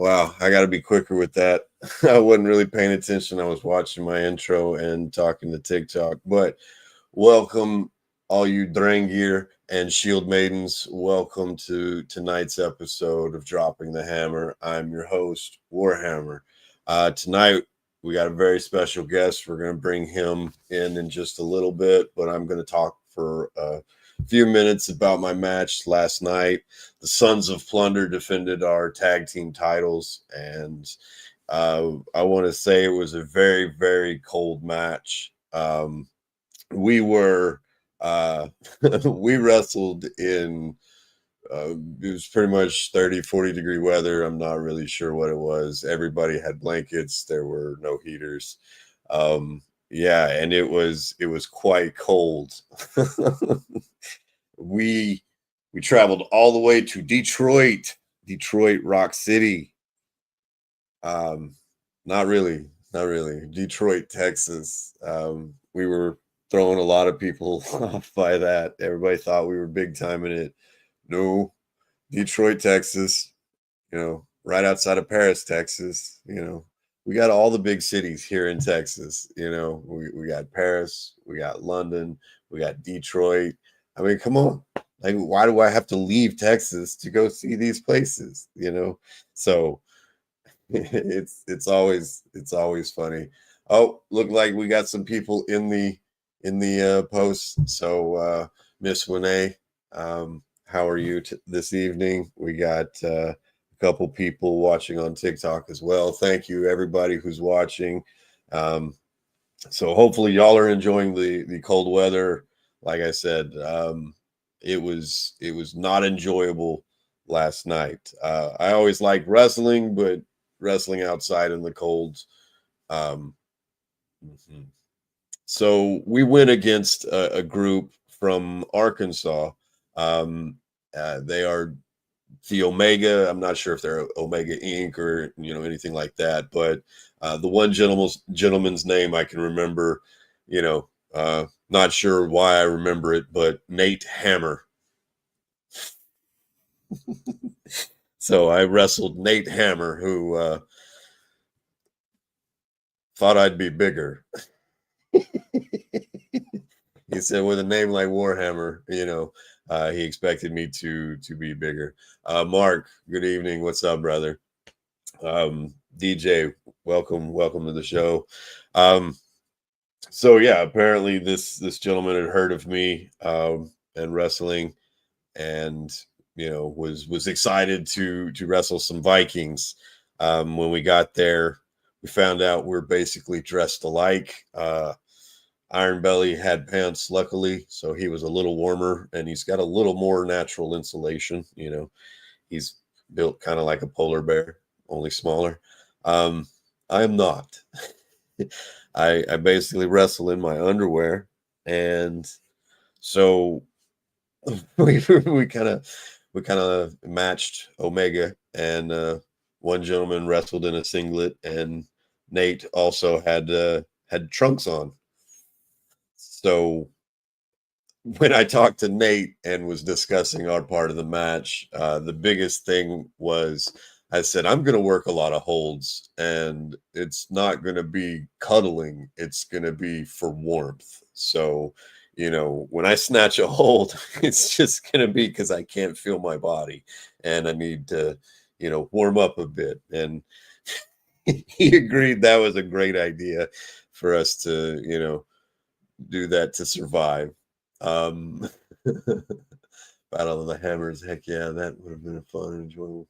Wow, I got to be quicker with that. I wasn't really paying attention. I was watching my intro and talking to TikTok. But welcome, all you Drangir and Shield Maidens. Welcome to tonight's episode of Dropping the Hammer. I'm your host, Warhammer. Tonight, we got a very special guest. We're going to bring him in just a little bit, but I'm going to talk for a few minutes about my match last night. The Sons of Plunder defended our tag team titles, and I want to say it was a very, very cold match. We were we wrestled in it was pretty much 30-40 degree weather. I'm not really sure what it was. Everybody had blankets. There were no heaters. Yeah, and it was quite cold. we we traveled all the way to Detroit, Rock City. Um, not really. Detroit, Texas. We were throwing a lot of people off by that. Everybody thought we were big time in it. No, Detroit, Texas, right outside of Paris, Texas. We got all the big cities here in Texas. We got Paris, we got London, we got Detroit. I mean, come on. Like, why do I have to leave Texas to go see these places? So it's always funny. Oh, look like we got some people in the post. So Miss Winnie, how are you this evening? We got a couple people watching on TikTok as well. Thank you everybody who's watching. So hopefully y'all are enjoying the cold weather. Like I said, it was not enjoyable last night. I always like wrestling, but wrestling outside in the cold. Um, mhm. So we went against a group from Arkansas. Um, they are the Omega. I'm not sure if they're Omega Inc. or anything like that, but the one gentleman's name I can remember. Not sure why I remember it, but Nate Hammer. So I wrestled Nate Hammer, who thought I'd be bigger. He said, with a name like Warhammer, he expected me to be bigger. Mark, good evening. What's up, brother? DJ, welcome to the show. Um, so yeah, apparently this gentleman had heard of me and wrestling, and was excited to wrestle some Vikings. When we got there, we found out we're basically dressed alike. Iron Belly had pants, luckily, so he was a little warmer, and he's got a little more natural insulation. He's built kind of like a polar bear, only smaller. I am not. I basically wrestle in my underwear, and so we kind of matched Omega, and one gentleman wrestled in a singlet, and Nate also had trunks on. So when I talked to Nate and was discussing our part of the match, the biggest thing was I said, I'm going to work a lot of holds, and it's not going to be cuddling. It's going to be for warmth. So, when I snatch a hold, it's just going to be because I can't feel my body and I need to, warm up a bit. And he agreed that was a great idea for us to, do that to survive. Um, Battle of the Hammers, heck yeah, that would have been a fun and enjoyable.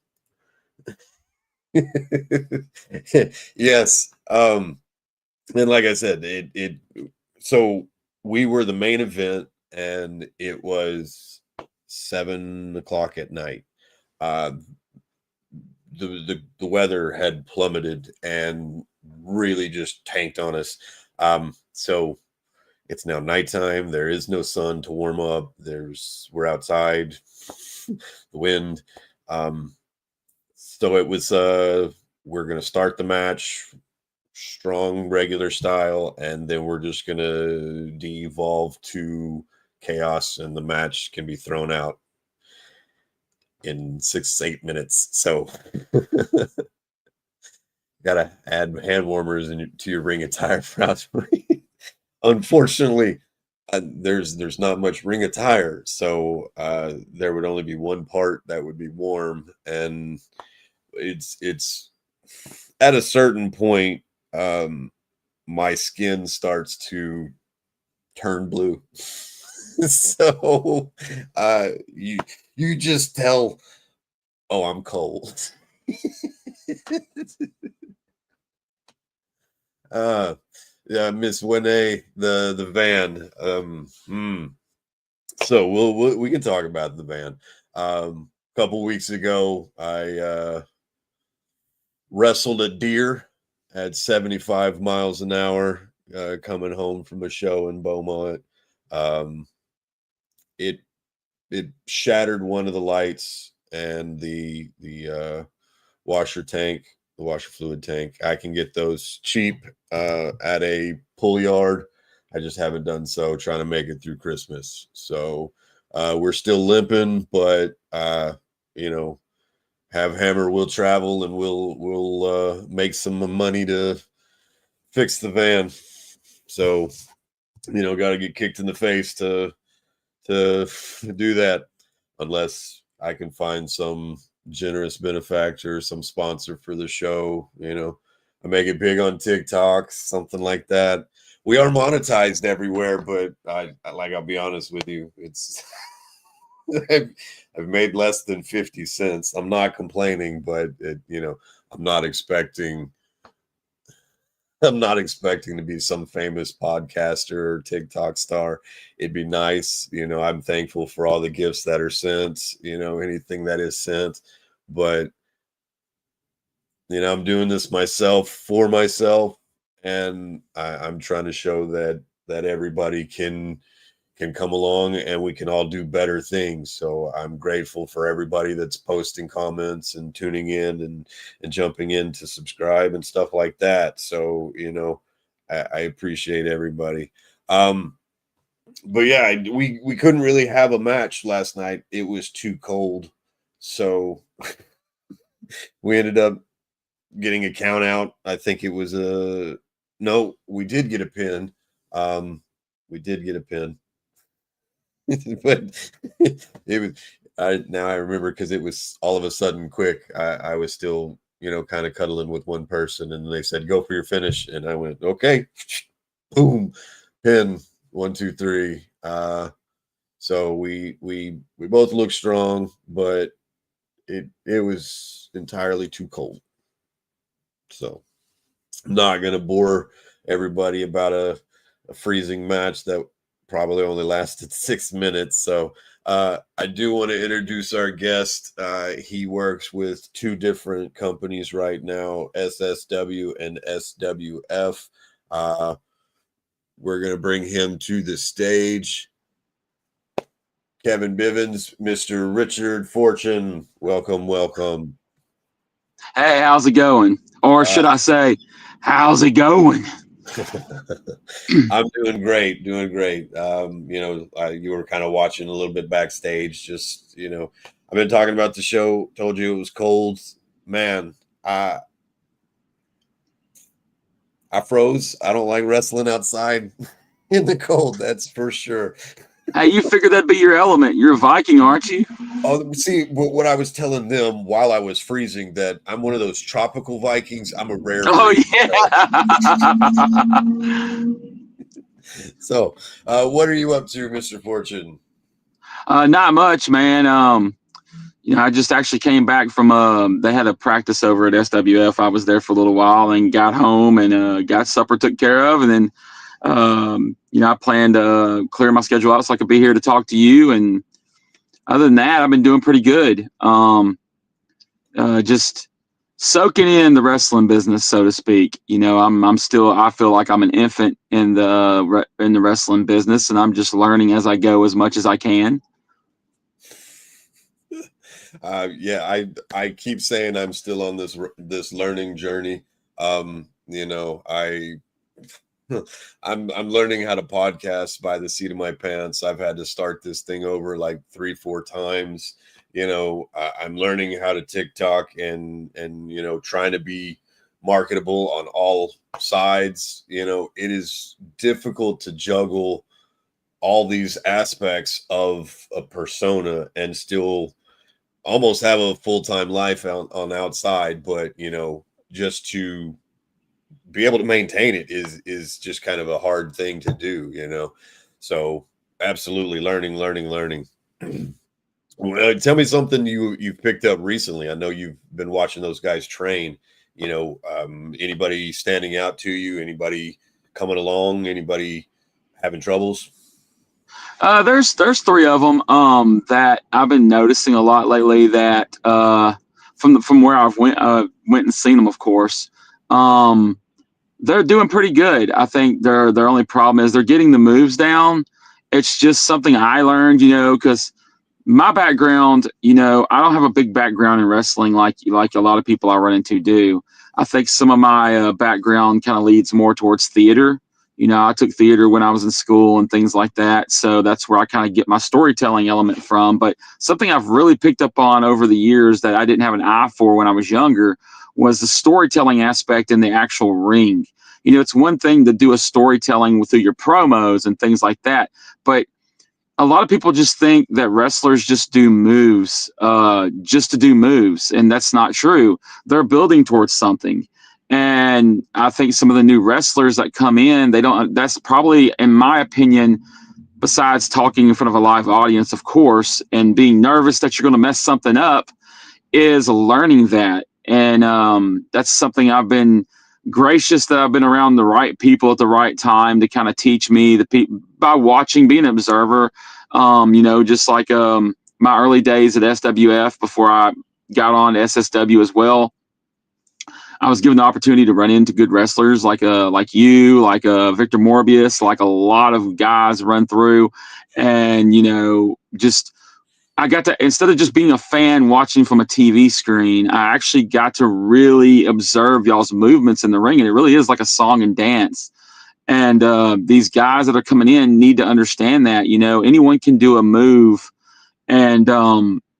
Yes. And like I said, it so we were the main event, and it was 7 o'clock at night. Uh the weather had plummeted and really just tanked on us. So it's now nighttime. There is no sun to warm up. We're outside, the wind. Um, so it was we're gonna start the match strong regular style, and then we're just gonna devolve to chaos, and the match can be thrown out in 6 8 minutes. So gotta add hand warmers to your ring attire for Osprey. Unfortunately, there's not much ring attire, so there would only be one part that would be warm, and it's at a certain point, my skin starts to turn blue. So you just tell, oh, I'm cold. uh yeah, Miss Winnie, the van. So we can talk about the van. A couple weeks ago, I wrestled a deer at 75 miles an hour, coming home from a show in Beaumont. Um, it it shattered one of the lights and the washer tank, the washer fluid tank. I can get those cheap at a pull yard. I just haven't done so, trying to make it through Christmas. So we're still limping, but you know, have Hammer will travel and we'll make some money to fix the van. So, you know, got to get kicked in the face to do that, unless I can find some generous benefactor, some sponsor for the show. You know, I make it big on TikTok, something like that. We are monetized everywhere, but I'll be honest with you, it's I've, I've made less than 50 cents. I'm not complaining, but I'm not expecting I'm not expecting to be some famous podcaster or TikTok star. It'd be nice. I'm thankful for all the gifts that are sent, anything that is sent. But, I'm doing this myself for myself. And I'm trying to show that everybody can come along and we can all do better things. So I'm grateful for everybody that's posting comments and tuning in and jumping in to subscribe and stuff like that. So, I appreciate everybody. But yeah, we couldn't really have a match last night. It was too cold. So we ended up getting a count out. I think it was no, we did get a pin. We did get a pin. But it was now I remember, because it was all of a sudden quick. I was still, kind of cuddling with one person, and they said, "Go for your finish," and I went, "Okay." Boom, pin, 1, 2, 3. So we both looked strong, but it was entirely too cold. So I'm not gonna bore everybody about a freezing match that probably only lasted 6 minutes. So I do want to introduce our guest. He works with two different companies right now, SSW and SWF. We're going to bring him to the stage. Kevin Bivens, Mr. Richard Fortune, welcome, welcome. Hey, how's it going? Or should I say, how's it going? I'm doing great, doing great. You were kind of watching a little bit backstage. Just, I've been talking about the show. Told you it was cold, man. I froze. I don't like wrestling outside in the cold. That's for sure. Hey, you figured that'd be your element. You're a Viking, aren't you? Oh, see, what I was telling them while I was freezing, that I'm one of those tropical Vikings. I'm a rare Oh breed. yeah. So, what are you up to, Mr. Fortune? Not much, man. I just actually came back from they had a practice over at SWF. I was there for a little while and got home and got supper took care of, and then I plan to clear my schedule out so I could be here to talk to you. And other than that, I've been doing pretty good. Just soaking in the wrestling business, so to speak. I'm still, I feel like I'm an infant in the wrestling business, and I'm just learning as I go as much as I can. Yeah, I keep saying I'm still on this learning journey. I I'm learning how to podcast by the seat of my pants. I've had to start this thing over like 3-4 times. I'm learning how to TikTok and trying to be marketable on all sides. You know, it is difficult to juggle all these aspects of a persona and still almost have a full-time life on outside, but you know, just to be able to maintain it is just kind of a hard thing to do, you know. So absolutely learning. Well, tell me something you've picked up recently. I know you've been watching those guys train. You know, anybody standing out to you? Anybody coming along? Anybody having troubles? There's three of them that I've been noticing a lot lately. That from where I've went and seen them, of course. Um, they're doing pretty good. I think their only problem is they're getting the moves down. It's just something I learned, because my background, I don't have a big background in wrestling like a lot of people I run into do. I think some of my background kind of leads more towards theater. I took theater when I was in school and things like that, so that's where I kind of get my storytelling element from. But something I've really picked up on over the years that I didn't have an eye for when I was younger was the storytelling aspect in the actual ring. It's one thing to do a storytelling through your promos and things like that, but a lot of people just think that wrestlers just do moves, just to do moves, and that's not true. They're building towards something, and I think some of the new wrestlers that come in, they don't. That's probably, in my opinion, besides talking in front of a live audience, of course, and being nervous that you're going to mess something up, is learning that, and that's something I've been gracious that I've been around the right people at the right time to kind of teach me by watching, being an observer. Just like my early days at SWF before I got on to SSW as well. I was given the opportunity to run into good wrestlers like you, like Victor Morbius, like a lot of guys run through, and just I got to, instead of just being a fan watching from a TV screen, I actually got to really observe y'all's movements in the ring, and it really is like a song and dance. And these guys that are coming in need to understand that anyone can do a move, and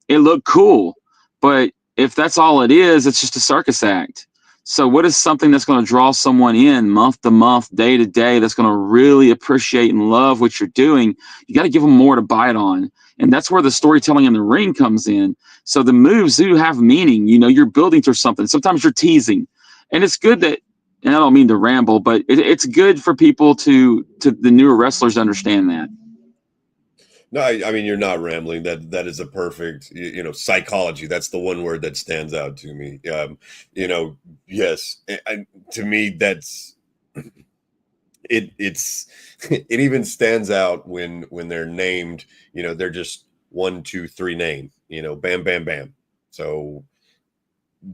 it looked cool, but if that's all it is, it's just a circus act. So what is something that's going to draw someone in month to month, day to day, that's going to really appreciate and love what you're doing? You got to give them more to bite on, and that's where the storytelling in the ring comes in. So the moves do have meaning. You're building to something. Sometimes you're teasing, and it's good that, and I don't mean to ramble, but it's good for people to the newer wrestlers to understand that. No, I mean, you're not rambling. That is a perfect, psychology. That's the one word that stands out to me. Yes, to me, that's it. It's it even stands out when they're named. They're just 1, 2, 3 name. Bam, bam, bam. So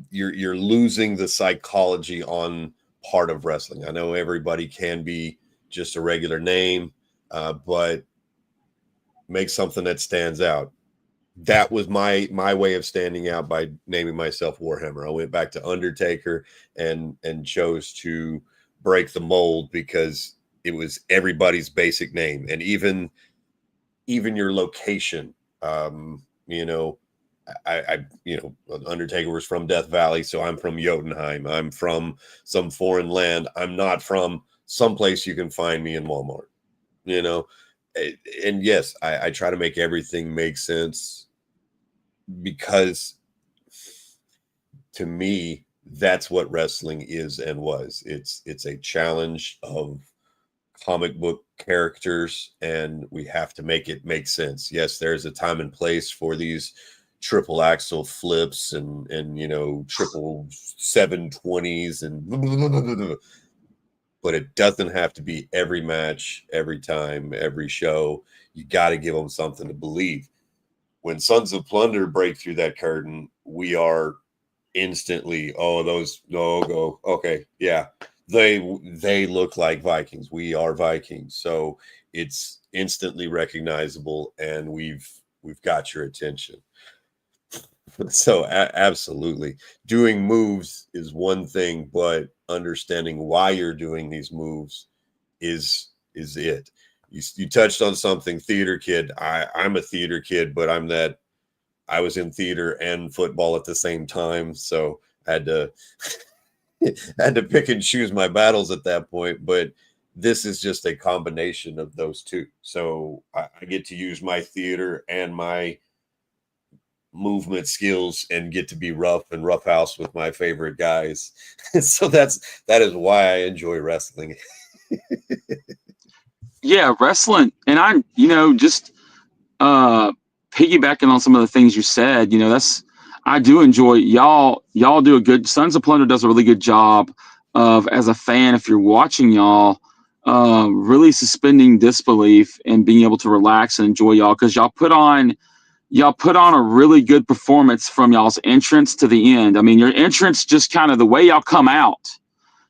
you're losing the psychology on part of wrestling. I know everybody can be just a regular name, but make something that stands out. That was my way of standing out by naming myself Warhammer. I went back to Undertaker and chose to break the mold because it was everybody's basic name, and even your location. Undertaker was from Death Valley, so I'm from Jotunheim. I'm from some foreign land. I'm not from someplace you can find me in Walmart. You know, and yes, I try to make everything make sense because to me, that's what wrestling is and was. It's a challenge of comic book characters, and we have to make it make sense. Yes, there's a time and place for these triple axle flips and triple 720s and but it doesn't have to be every match, every time, every show. You got to give them something to believe. When Sons of Plunder break through that curtain, we are instantly, go, okay, yeah, they look like Vikings. We are Vikings, so it's instantly recognizable, and we've got your attention. So absolutely, doing moves is one thing, but understanding why you're doing these moves is it. You touched on something, theater kid. I'm a theater kid, but I was in theater and football at the same time, so I had to had to pick and choose my battles at that point, but this is just a combination of those two. So I get to use my theater and my movement skills and get to be rough and roughhouse with my favorite guys. So that is why I enjoy wrestling. Yeah, wrestling, and I'm, just uh piggybacking on some of the things you said, that's I do enjoy y'all do a good Sons of Plunder does a really good job of, as a fan, if you're watching y'all, really suspending disbelief and being able to relax and enjoy y'all, because y'all put on a really good performance from y'all's entrance to the end. I mean, your entrance, just kind of the way y'all come out,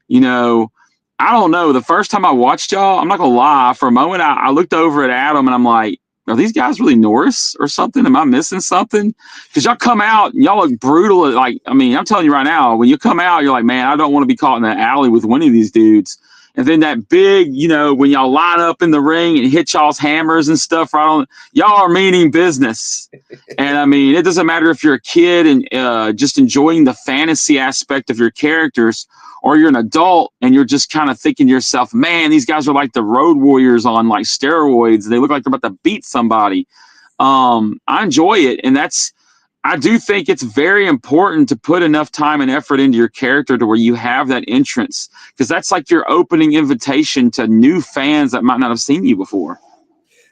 you know, I don't know. The first time I watched y'all, I'm not gonna lie, for a moment I looked over at Adam and I'm like, are these guys really Norse or something? Am I missing something? Because y'all come out and y'all look brutal. Like, I mean, I'm telling you right now, when you come out, you're like, man, I don't want to be caught in the alley with one of these dudes. And then that big, when y'all line up in the ring and hit y'all's hammers and stuff, right on, y'all are meaning business. And I mean, it doesn't matter if you're a kid and just enjoying the fantasy aspect of your characters, or you're an adult and you're just kind of thinking to yourself, man, these guys are like the Road Warriors on like steroids. They look like they're about to beat somebody. I enjoy it. And I do think it's very important to put enough time and effort into your character to where you have that entrance, because that's like your opening invitation to new fans that might not have seen you before.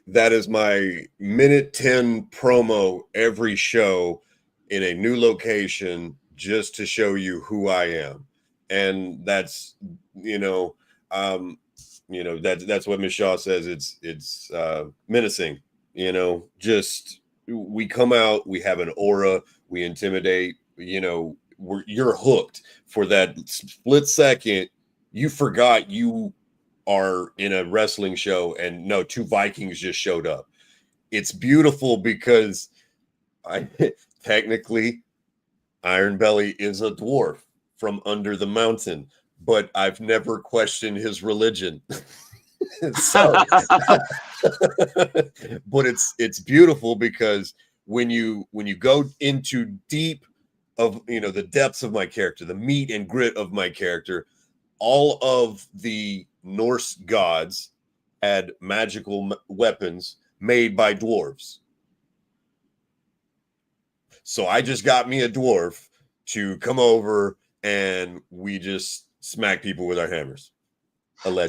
That is my minute 10 promo every show in a new location, just to show you who I am. And that's, that's what Miss Shaw says. It's menacing, just we come out, we have an aura, we intimidate, you're hooked for that split second. You forgot you are in a wrestling show and no, two Vikings just showed up. It's beautiful because I technically Iron Belly is a dwarf from under the mountain, but I've never questioned his religion. So but it's beautiful because when you go into deep of the depths of my character, the meat and grit of my character, all of the Norse gods had magical weapons made by dwarves. So I just got me a dwarf to come over and we just smack people with our hammers. Allegedly.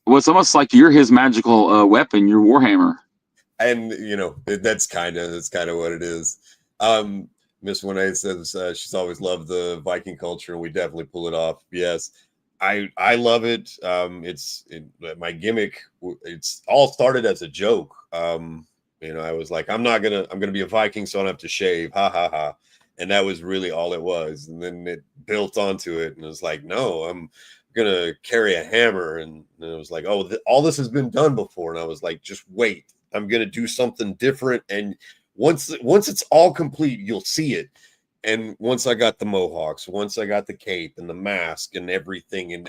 It's almost like you're his magical weapon, your Warhammer. And that's kind of what it is. Miss Winay says she's always loved the Viking culture, and we definitely pull it off. Yes, I love it. My gimmick. It's all started as a joke. I was like, I'm gonna be a Viking, so I don't have to shave. Ha ha ha. And that was really all it was. And then it built onto it, and it was like, no, I'm gonna carry a hammer. And it was like, oh, all this has been done before. And I was like, just wait, I'm gonna do something different. And once it's all complete, you'll see it. And once I got the mohawks, once I got the cape and the mask and everything, and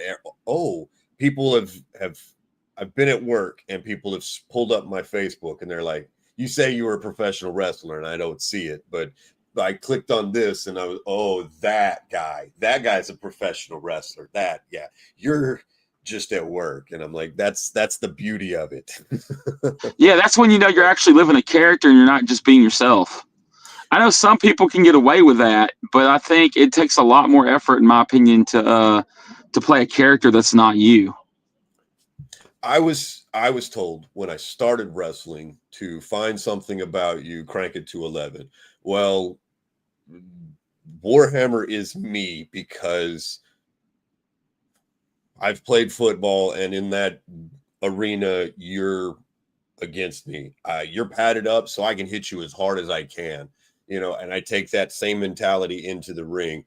people have I've been at work and people have pulled up my Facebook and they're like, you say you were a professional wrestler and I don't see it, but I clicked on this and I was, that guy's a professional wrestler. You're just at work. And I'm like, that's the beauty of it. Yeah, that's when you're actually living a character and you're not just being yourself. I know some people can get away with that, but I think it takes a lot more effort, in my opinion, to play a character that's not you. I was told when I started wrestling to find something about you, crank it to 11. Well, Warhammer is me because I've played football, and in that arena, you're against me. You're padded up so I can hit you as hard as I can, and I take that same mentality into the ring.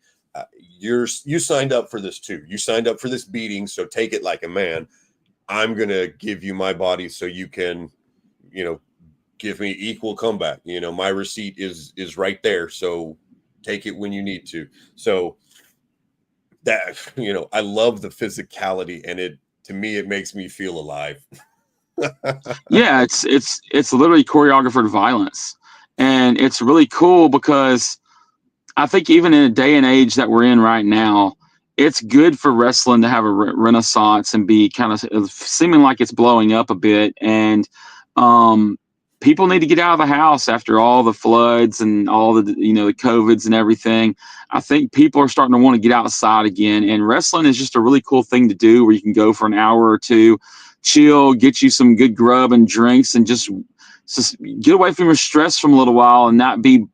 You signed up for this too. You signed up for this beating, so take it like a man. I'm going to give you my body so you can, give me equal comeback. My receipt is right there. So take it when you need to. So that, I love the physicality, and to me, it makes me feel alive. Yeah, it's literally choreographed violence. And it's really cool because I think even in a day and age that we're in right now, it's good for wrestling to have a renaissance and be kind of seeming like it's blowing up a bit. And um, people need to get out of the house after all the floods and all the, the COVIDs and everything. I think people are starting to want to get outside again. And wrestling is just a really cool thing to do where you can go for an hour or two, chill, get you some good grub and drinks, and just get away from your stress from a little while and not be,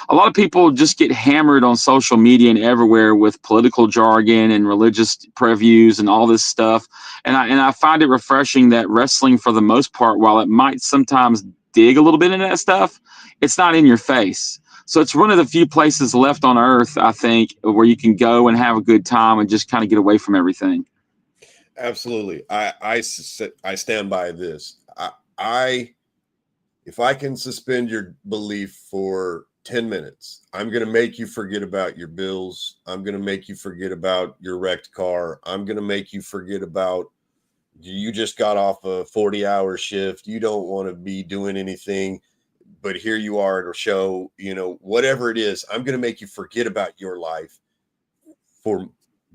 a lot of people just get hammered on social media and everywhere with political jargon and religious previews and all this stuff. And I find it refreshing that wrestling, for the most part, while it might sometimes dig a little bit into that stuff, it's not in your face. So it's one of the few places left on earth, I think, where you can go and have a good time and just kind of get away from everything. Absolutely. I stand by this. I if I can suspend your belief for 10 minutes, I'm going to make you forget about your bills. I'm going to make you forget about your wrecked car. I'm going to make you forget about you just got off a 40-hour shift. You don't want to be doing anything, but here you are at a show, whatever it is. I'm going to make you forget about your life for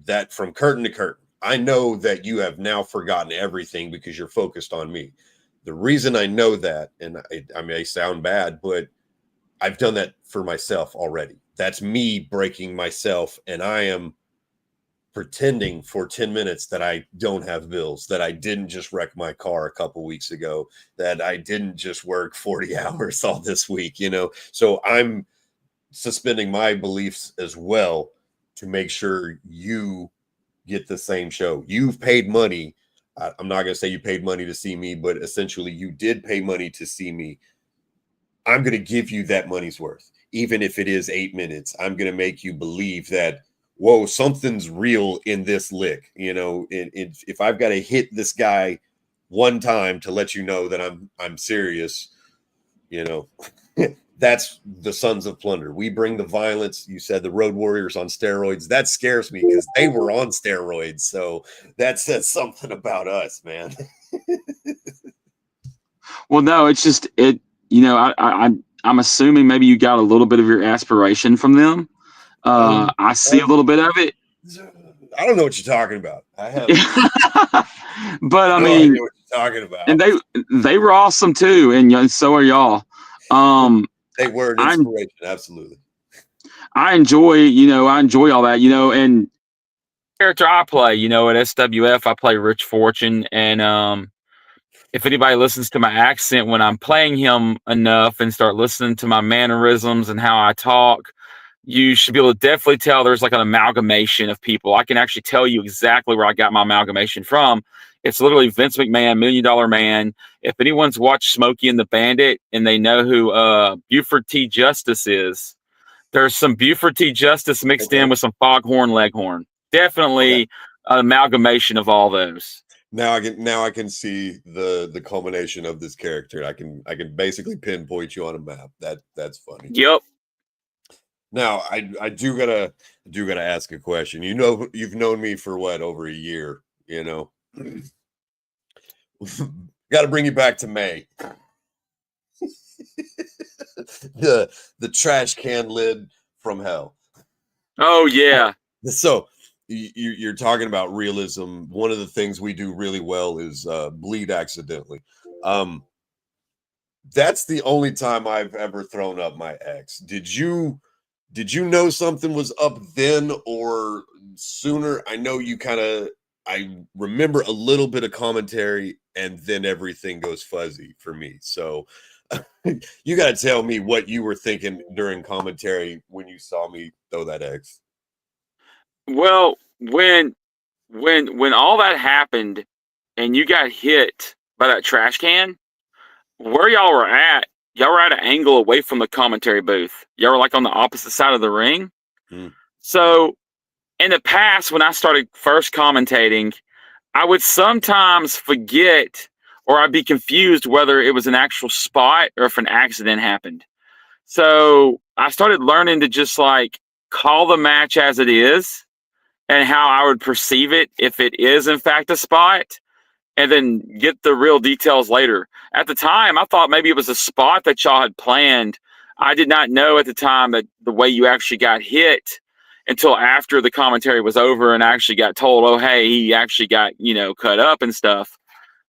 that, from curtain to curtain. I know that you have now forgotten everything because you're focused on me. The reason I know that, and I may sound bad, but I've done that for myself already. That's me breaking myself, and I am pretending for 10 minutes that I don't have bills, that I didn't just wreck my car a couple weeks ago, that I didn't just work 40 hours all this week, So I'm suspending my beliefs as well to make sure you get the same show. You've paid money. I'm not going to say you paid money to see me, but essentially you did pay money to see me. I'm going to give you that money's worth. Even if it is 8 minutes, I'm going to make you believe that, whoa, something's real in this lick. If I've got to hit this guy one time to let you know that I'm serious, that's the Sons of Plunder. We bring the violence. You said the Road Warriors on steroids. That scares me because they were on steroids. So that says something about us, man. Well, no, it's just I'm assuming maybe you got a little bit of your aspiration from them. I see a little bit of it. I don't know what you're talking about. I have but I no mean, idea what you're talking about. And they were awesome too, and so are y'all. They were an inspiration, absolutely. I enjoy all that, and character I play, at SWF, I play Rich Fortune, and if anybody listens to my accent when I'm playing him enough and start listening to my mannerisms and how I talk, you should be able to definitely tell there's like an amalgamation of people. I can actually tell you exactly where I got my amalgamation from. It's literally Vince McMahon, $1 Million Man. If anyone's watched Smokey and the Bandit and they know who Buford T. Justice is, there's some Buford T. Justice mixed in with some Foghorn Leghorn. Definitely an amalgamation of all those. Now I can see the culmination of this character. I can basically pinpoint you on a map. That's funny. Yep. Now I do gotta ask a question. You've known me for what, over a year, Gotta bring you back to May. the trash can lid from hell. Oh yeah. So you're talking about realism. One of the things we do really well is bleed accidentally. That's the only time I've ever thrown up my ex. Did you know something was up then or sooner? I know you I remember a little bit of commentary and then everything goes fuzzy for me. So you got to tell me what you were thinking during commentary when you saw me throw that X. Well, when all that happened and you got hit by that trash can, where y'all were at an angle away from the commentary booth. Y'all were like on the opposite side of the ring. So in the past, when I started first commentating, I would sometimes forget or I'd be confused whether it was an actual spot or if an accident happened. So I started learning to just like call the match as it is and how I would perceive it if it is in fact a spot, and then get the real details later. At the time, I thought maybe it was a spot that y'all had planned. I did not know at the time that the way you actually got hit until after the commentary was over and I actually got told, oh, hey, he actually got, cut up and stuff.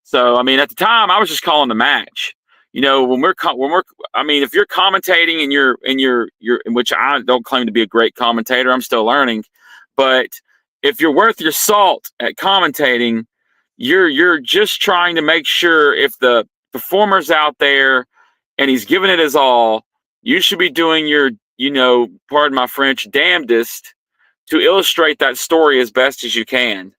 So, I mean, at the time I was just calling the match. I mean, if you're commentating and you're, which I don't claim to be a great commentator, I'm still learning, but if you're worth your salt at commentating, you're just trying to make sure if the performer's out there and he's giving it his all, you should be doing your, pardon my French, damnedest to illustrate that story as best as you can.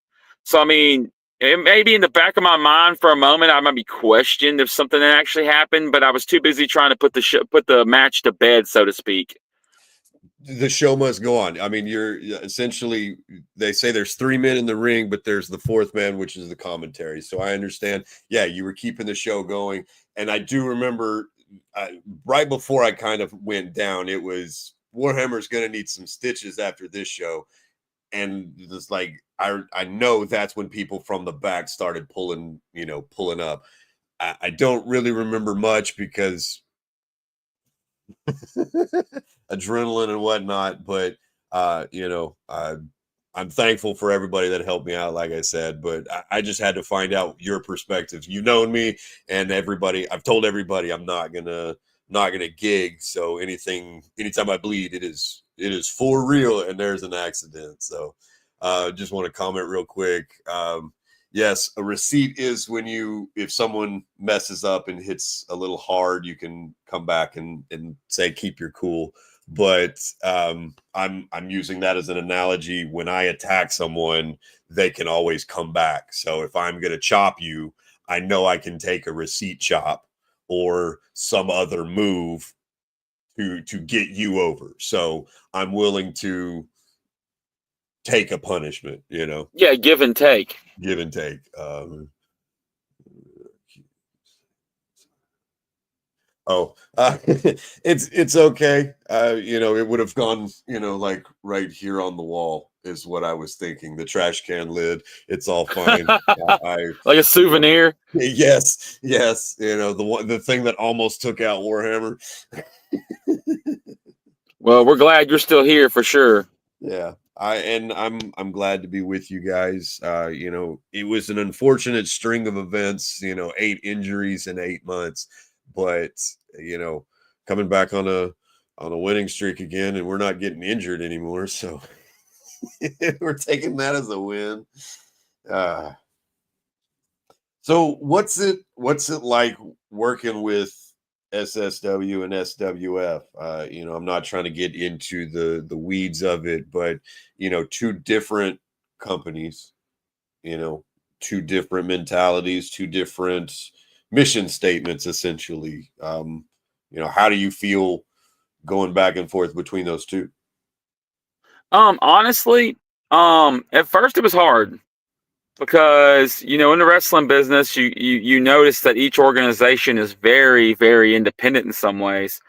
So, I mean, it may be in the back of my mind for a moment. I might be questioned if something actually happened, but I was too busy trying to put the match to bed, so to speak. The show must go on. I mean, you're essentially, they say there's 3 men in the ring, but there's the fourth man, which is the commentary. So I understand. Yeah, you were keeping the show going. And I do remember right before I kind of went down, it was Warhammer's going to need some stitches after this show. And it's like, I know that's when people from the back started pulling up. I don't really remember much because adrenaline and whatnot, but I'm thankful for everybody that helped me out, like I said, but I just had to find out your perspective. You've known me, and I've told everybody I'm not gonna gig. So anytime I bleed, it is for real, and there's an accident. So just want to comment real quick. Yes, a receipt is when if someone messes up and hits a little hard, you can come back and say, keep your cool. But I'm using that as an analogy. When I attack someone, they can always come back. So if I'm going to chop you, I know I can take a receipt chop or some other move to get you over. So I'm willing to take a punishment, Yeah, give and take. Give and take. It's okay. It would have gone, like right here on the wall is what I was thinking. The trash can lid. It's all fine. Like a souvenir. Yes. The thing that almost took out Warhammer. Well, we're glad you're still here for sure. Yeah. I'm glad to be with you guys. It was an unfortunate string of events, 8 injuries in 8 months, but coming back on a winning streak again, and we're not getting injured anymore, so we're taking that as a win. So what's it like working with SSW and SWF? I'm not trying to get into the weeds of it, but 2 different companies, 2 different mentalities, 2 different mission statements, essentially. How do you feel going back and forth between those 2? Honestly, at first it was hard because in the wrestling business, you notice that each organization is very, very independent in some ways,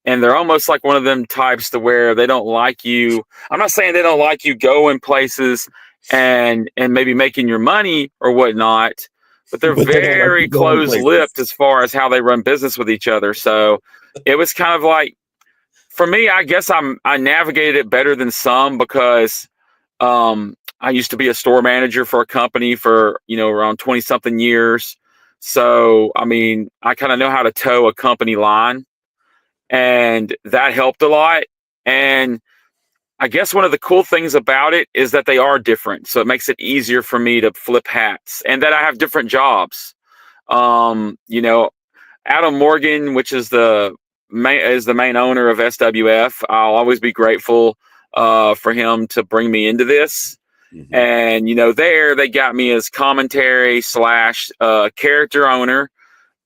and they're almost like one of them types to where they don't like you. I'm not saying they don't like you going places and maybe making your money or whatnot, but they're But they don't like very you going places. close-lipped as far as how they run business with each other. So it was kind of like, for me, I guess I navigated it better than some because I used to be a store manager for a company for around 20 something years. So I mean, I kind of know how to toe a company line, and that helped a lot. And I guess one of the cool things about it is that they are different, so it makes it easier for me to flip hats, and that I have different jobs. Adam Morgan, which is the main owner of SWF. I'll always be grateful for him to bring me into this. Mm-hmm. And there they got me as commentary / character owner.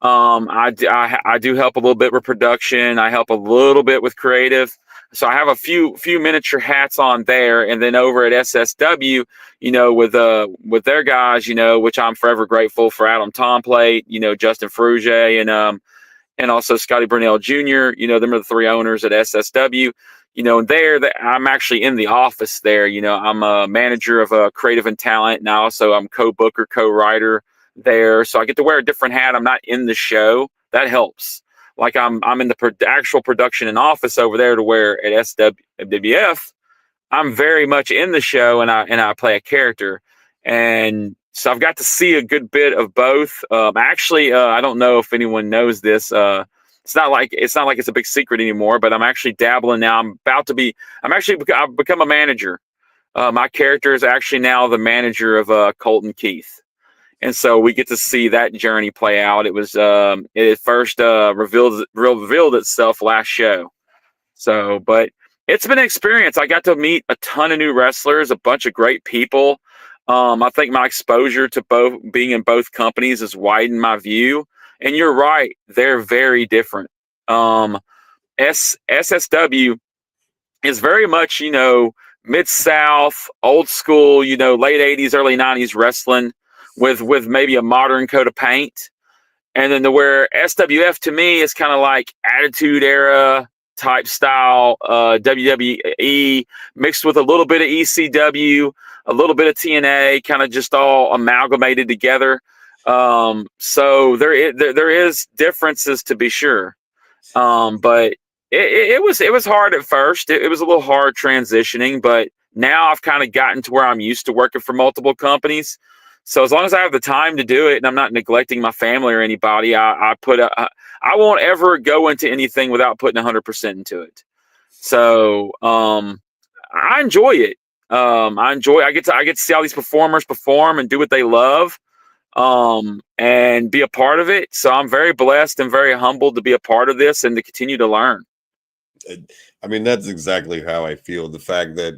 I do help a little bit with production. I help a little bit with creative. So I have a few miniature hats on there, and then over at SSW, with their guys, which I'm forever grateful for, Adam Tomplate, Justin Fruge, and also Scotty Brunell Jr. Them are the 3 owners at SSW. And there, I'm actually in the office there. I'm a manager of creative and talent, and I'm co-booker, co-writer there. So I get to wear a different hat. I'm not in the show. That helps. Like I'm in the actual production and office over there, to where at SWF, I'm very much in the show, and I play a character, and so I've got to see a good bit of both. Actually, I don't know if anyone knows this. It's not like it's a big secret anymore, but I'm actually dabbling now. I've become a manager. My character is actually now the manager of Colton Keith, and so we get to see that journey play out. It first revealed itself last show. So, but it's been an experience. I got to meet a ton of new wrestlers, a bunch of great people. I think my exposure to both being in both companies has widened my view. And you're right, they're very different. Um, SSW is very much, mid South, old school, late '80s, early '90s wrestling with maybe a modern coat of paint. And then where SWF to me is kind of like Attitude Era type style WWE mixed with a little bit of ECW, a little bit of TNA, kind of just all amalgamated together. So there is differences to be sure. But it was hard at first. It was a little hard transitioning, but now I've kind of gotten to where I'm used to working for multiple companies. So as long as I have the time to do it and I'm not neglecting my family or anybody, I won't ever go into anything without putting 100% into it. So I enjoy it. I get to see all these performers perform and do what they love, and be a part of it. So I'm very blessed and very humbled to be a part of this and to continue to learn. I mean, that's exactly how I feel. The fact that,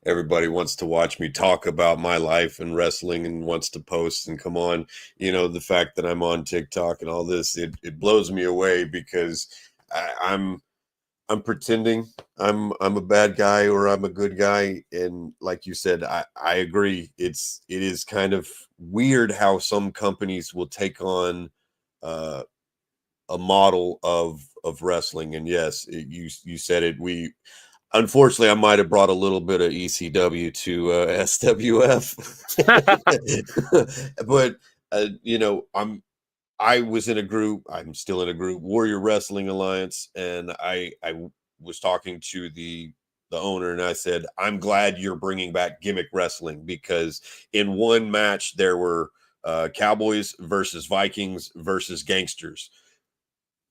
everybody wants to watch me talk about my life and wrestling and wants to post and come on, the fact that I'm on TikTok and all this, it blows me away because I'm pretending I'm a bad guy or I'm a good guy. And like you said, I agree. It is kind of weird how some companies will take on a model of wrestling. And yes, you said it. We unfortunately, I might have brought a little bit of ECW to SWF, but I was in a group. I'm still in a group, Warrior Wrestling Alliance, and I was talking to the owner, and I said, I'm glad you're bringing back gimmick wrestling because in one match there were Cowboys versus Vikings versus gangsters.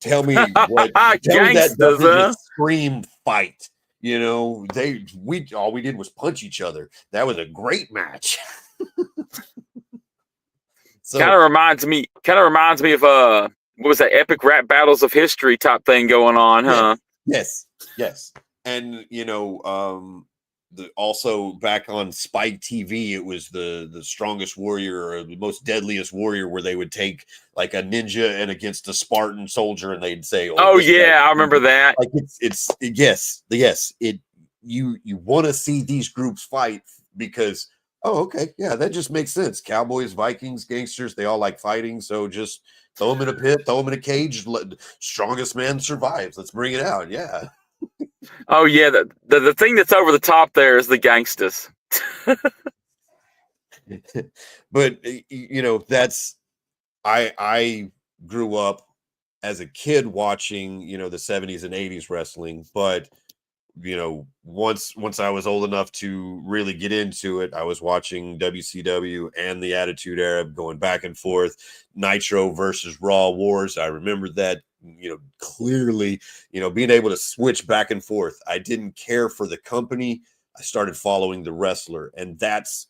Tell me that Gangsters, doesn't huh? just scream fight. We all we did was punch each other. That was a great match. Kind So of reminds me. Kind of reminds me of what was that epic rap battles of history type thing going on, yes, huh? yes. And also back on Spike TV, it was the strongest warrior or the most deadliest warrior where they would take like a ninja and against a Spartan soldier and they'd say, oh, Oh this guy, yeah, I remember that. like it's yes, it you want to see these groups fight because oh, okay, yeah, that just makes sense. Cowboys, Vikings, gangsters, they all like fighting, so just throw them in a pit, throw them in a cage, strongest man survives. Let's bring it out. Yeah. Oh yeah, the thing that's over the top there is the gangsters. But that's I grew up as a kid watching, the 70s and 80s wrestling, but once I was old enough to really get into it, I was watching WCW and the Attitude Era going back and forth, Nitro versus Raw Wars. I remember that, clearly, being able to switch back and forth. I didn't care for the company. I started following the wrestler, and that's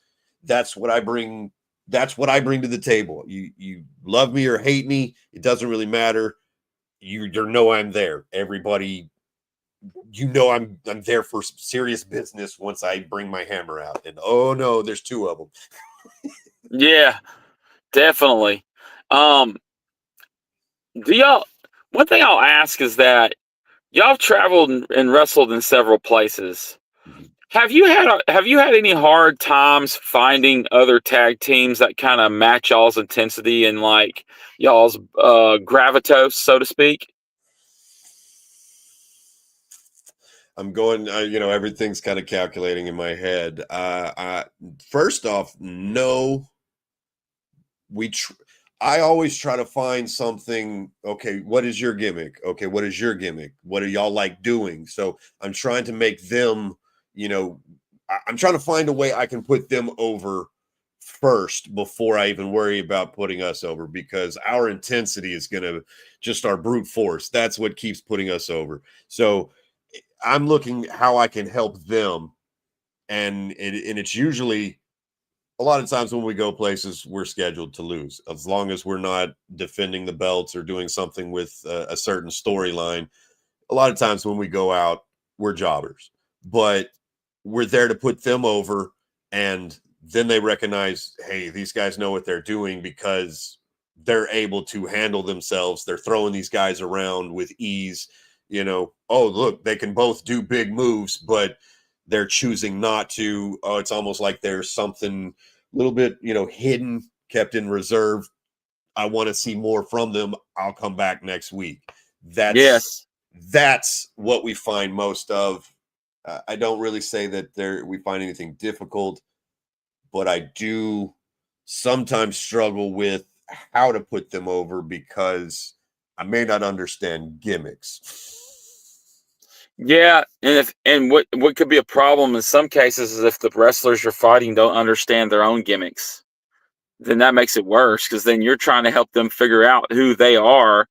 what I bring. That's what I bring to the table. You love me or hate me, it doesn't really matter. You know I'm there. Everybody, I'm there for some serious business once I bring my hammer out. And oh no, there's two of them. Yeah, definitely. Um, do y'all? One thing I'll ask is that y'all have traveled and wrestled in several places. Have you had any hard times finding other tag teams that kind of match y'all's intensity and like y'all's gravitas, so to speak? I'm going, everything's kind of calculating in my head. First off, no, we, I always try to find something. Okay, what is your gimmick? Okay, what is your gimmick? What do y'all like doing? So I'm trying to make them, you know, I'm trying to find a way I can put them over first before I even worry about putting us over, because our intensity is going to just our brute force. That's what keeps putting us over. So I'm looking how I can help them. And it's usually a lot of times when we go places, we're scheduled to lose as long as we're not defending the belts or doing something with a certain storyline. A lot of times when we go out, we're jobbers, but we're there to put them over. And then they recognize, hey, these guys know what they're doing because they're able to handle themselves. They're throwing these guys around with ease. Oh, look, they can both do big moves, but they're choosing not to. Oh, it's almost like there's something a little bit, hidden, kept in reserve. I want to see more from them. I'll come back next week. That's Yes. that's what we find most of. I don't really say that we find anything difficult, but I do sometimes struggle with how to put them over because I may not understand gimmicks. Yeah, and what could be a problem in some cases is if the wrestlers you're fighting don't understand their own gimmicks, then that makes it worse because then you're trying to help them figure out who they are,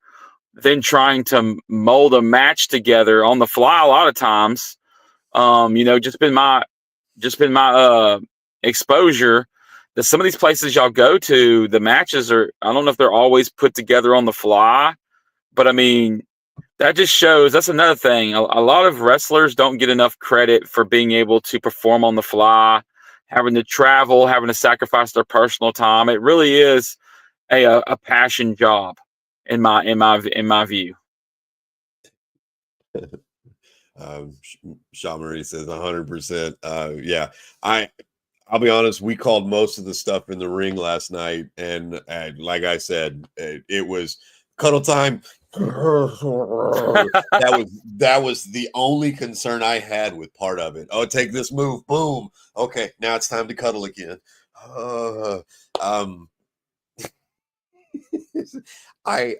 then trying to mold a match together on the fly a lot of times. Just been my exposure that some of these places y'all go to, the matches are, I don't know if they're always put together on the fly, but I mean, that just shows that's another thing. A lot of wrestlers don't get enough credit for being able to perform on the fly, having to travel, having to sacrifice their personal time. It really is a passion job in my view. um, Sean Marie says 100%. Yeah, I I'll be honest. We called most of the stuff in the ring last night, and like I said, it was cuddle time. That was the only concern I had with part of it. Oh, take this move, boom. Okay, now it's time to cuddle again. Uh, um, I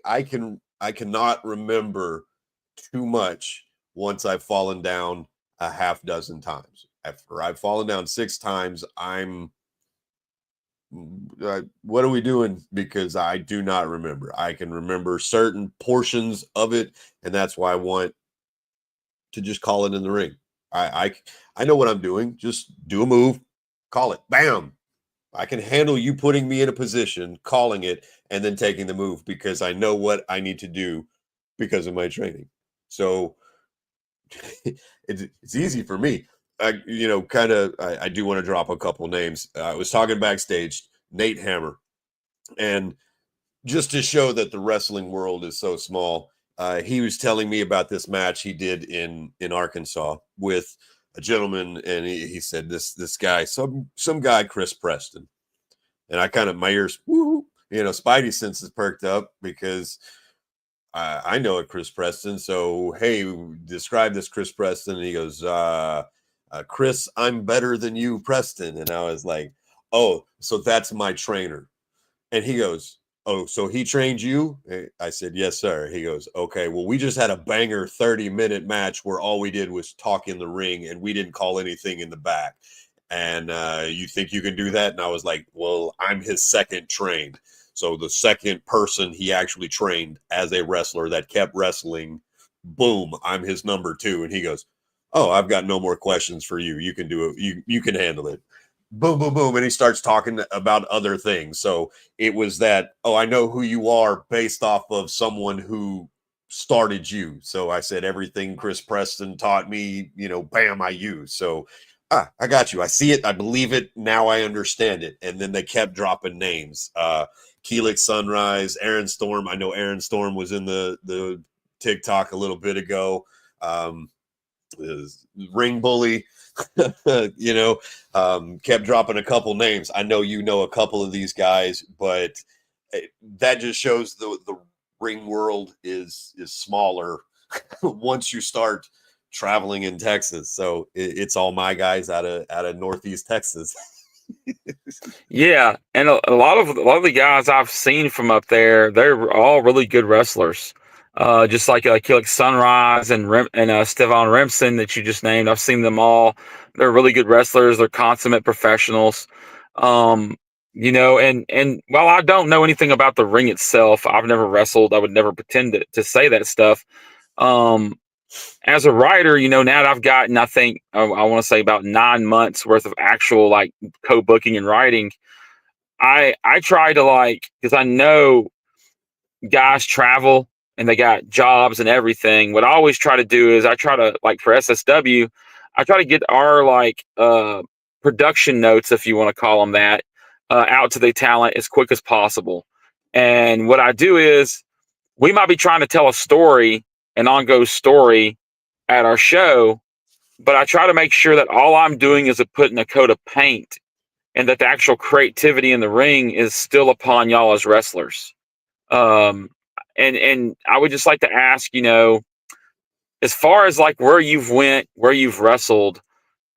cannot remember too much once I've fallen down a half dozen times. After I've fallen down 6 times, what are we doing? Because I do not remember. I can remember certain portions of it, and that's why I want to just call it in the ring. I know what I'm doing. Just do a move, call it, bam. I can handle you putting me in a position, calling it, and then taking the move because I know what I need to do because of my training. So it's easy for me. I do want to drop a couple names. I was talking backstage, Nate Hammer, and just to show that the wrestling world is so small, he was telling me about this match he did in Arkansas with a gentleman, and he said this guy, some guy, Chris Preston, and I kind of my ears, woo, Spidey senses perked up because I know a Chris Preston. So, hey, describe this Chris Preston. And he goes, Chris, I'm better than you, Preston. And I was like, oh, so that's my trainer. And he goes, oh, so he trained you? I said, yes, sir. He goes, okay, well, we just had a banger 30-minute match where all we did was talk in the ring and we didn't call anything in the back. And you think you can do that? And I was like, well, I'm his second trained. So the second person he actually trained as a wrestler that kept wrestling, boom, I'm his number 2. And he goes, oh, I've got no more questions for you. You can do it. You can handle it. Boom, boom, boom. And he starts talking about other things. So it was that, oh, I know who you are based off of someone who started you. So I said everything Chris Preston taught me, bam, I use. So I got you. I see it. I believe it. Now I understand it. And then they kept dropping names. Keelix Sunrise, Aaron Storm. I know Aaron Storm was in the TikTok a little bit ago. Ring Bully, kept dropping a couple names. I know you know a couple of these guys, but that just shows the ring world is smaller once you start traveling in Texas. So it's all my guys out of Northeast Texas. Yeah, and a lot of the guys I've seen from up there, they're all really good wrestlers. just like Sunrise and Stevan Remsen that you just named. I've seen them all. They're really good wrestlers. They're consummate professionals. Um, and while I don't know anything about the ring itself, I've never wrestled. I would never pretend to say that stuff. Um, as a writer, now that I've gotten, I think I want to say about 9 months worth of actual like co-booking and writing. I try to because I know guys travel and they got jobs and everything. What I always try to do is I try to for SSW, I try to get our production notes, if you want to call them that, out to the talent as quick as possible. And what I do is we might be trying to tell a story, an ongoing story at our show, but I try to make sure that all I'm doing is putting a coat of paint and that the actual creativity in the ring is still upon y'all as wrestlers. Um, and I would just like to ask, as far as where you've went, where you've wrestled,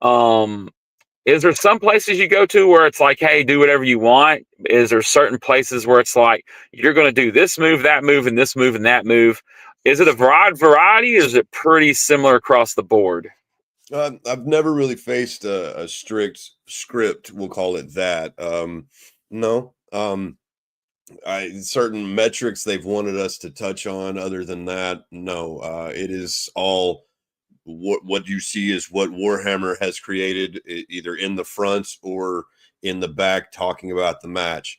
um, is there some places you go to where it's like, hey, do whatever you want? Is there certain places where it's like you're going to do this move, that move, and this move and that move? Is it a broad variety? Or is it pretty similar across the board? I've never really faced a strict script, we'll call it that. No. Certain metrics they've wanted us to touch on. Other than that, no. It is all what you see is what Warhammer has created, either in the front or in the back, talking about the match.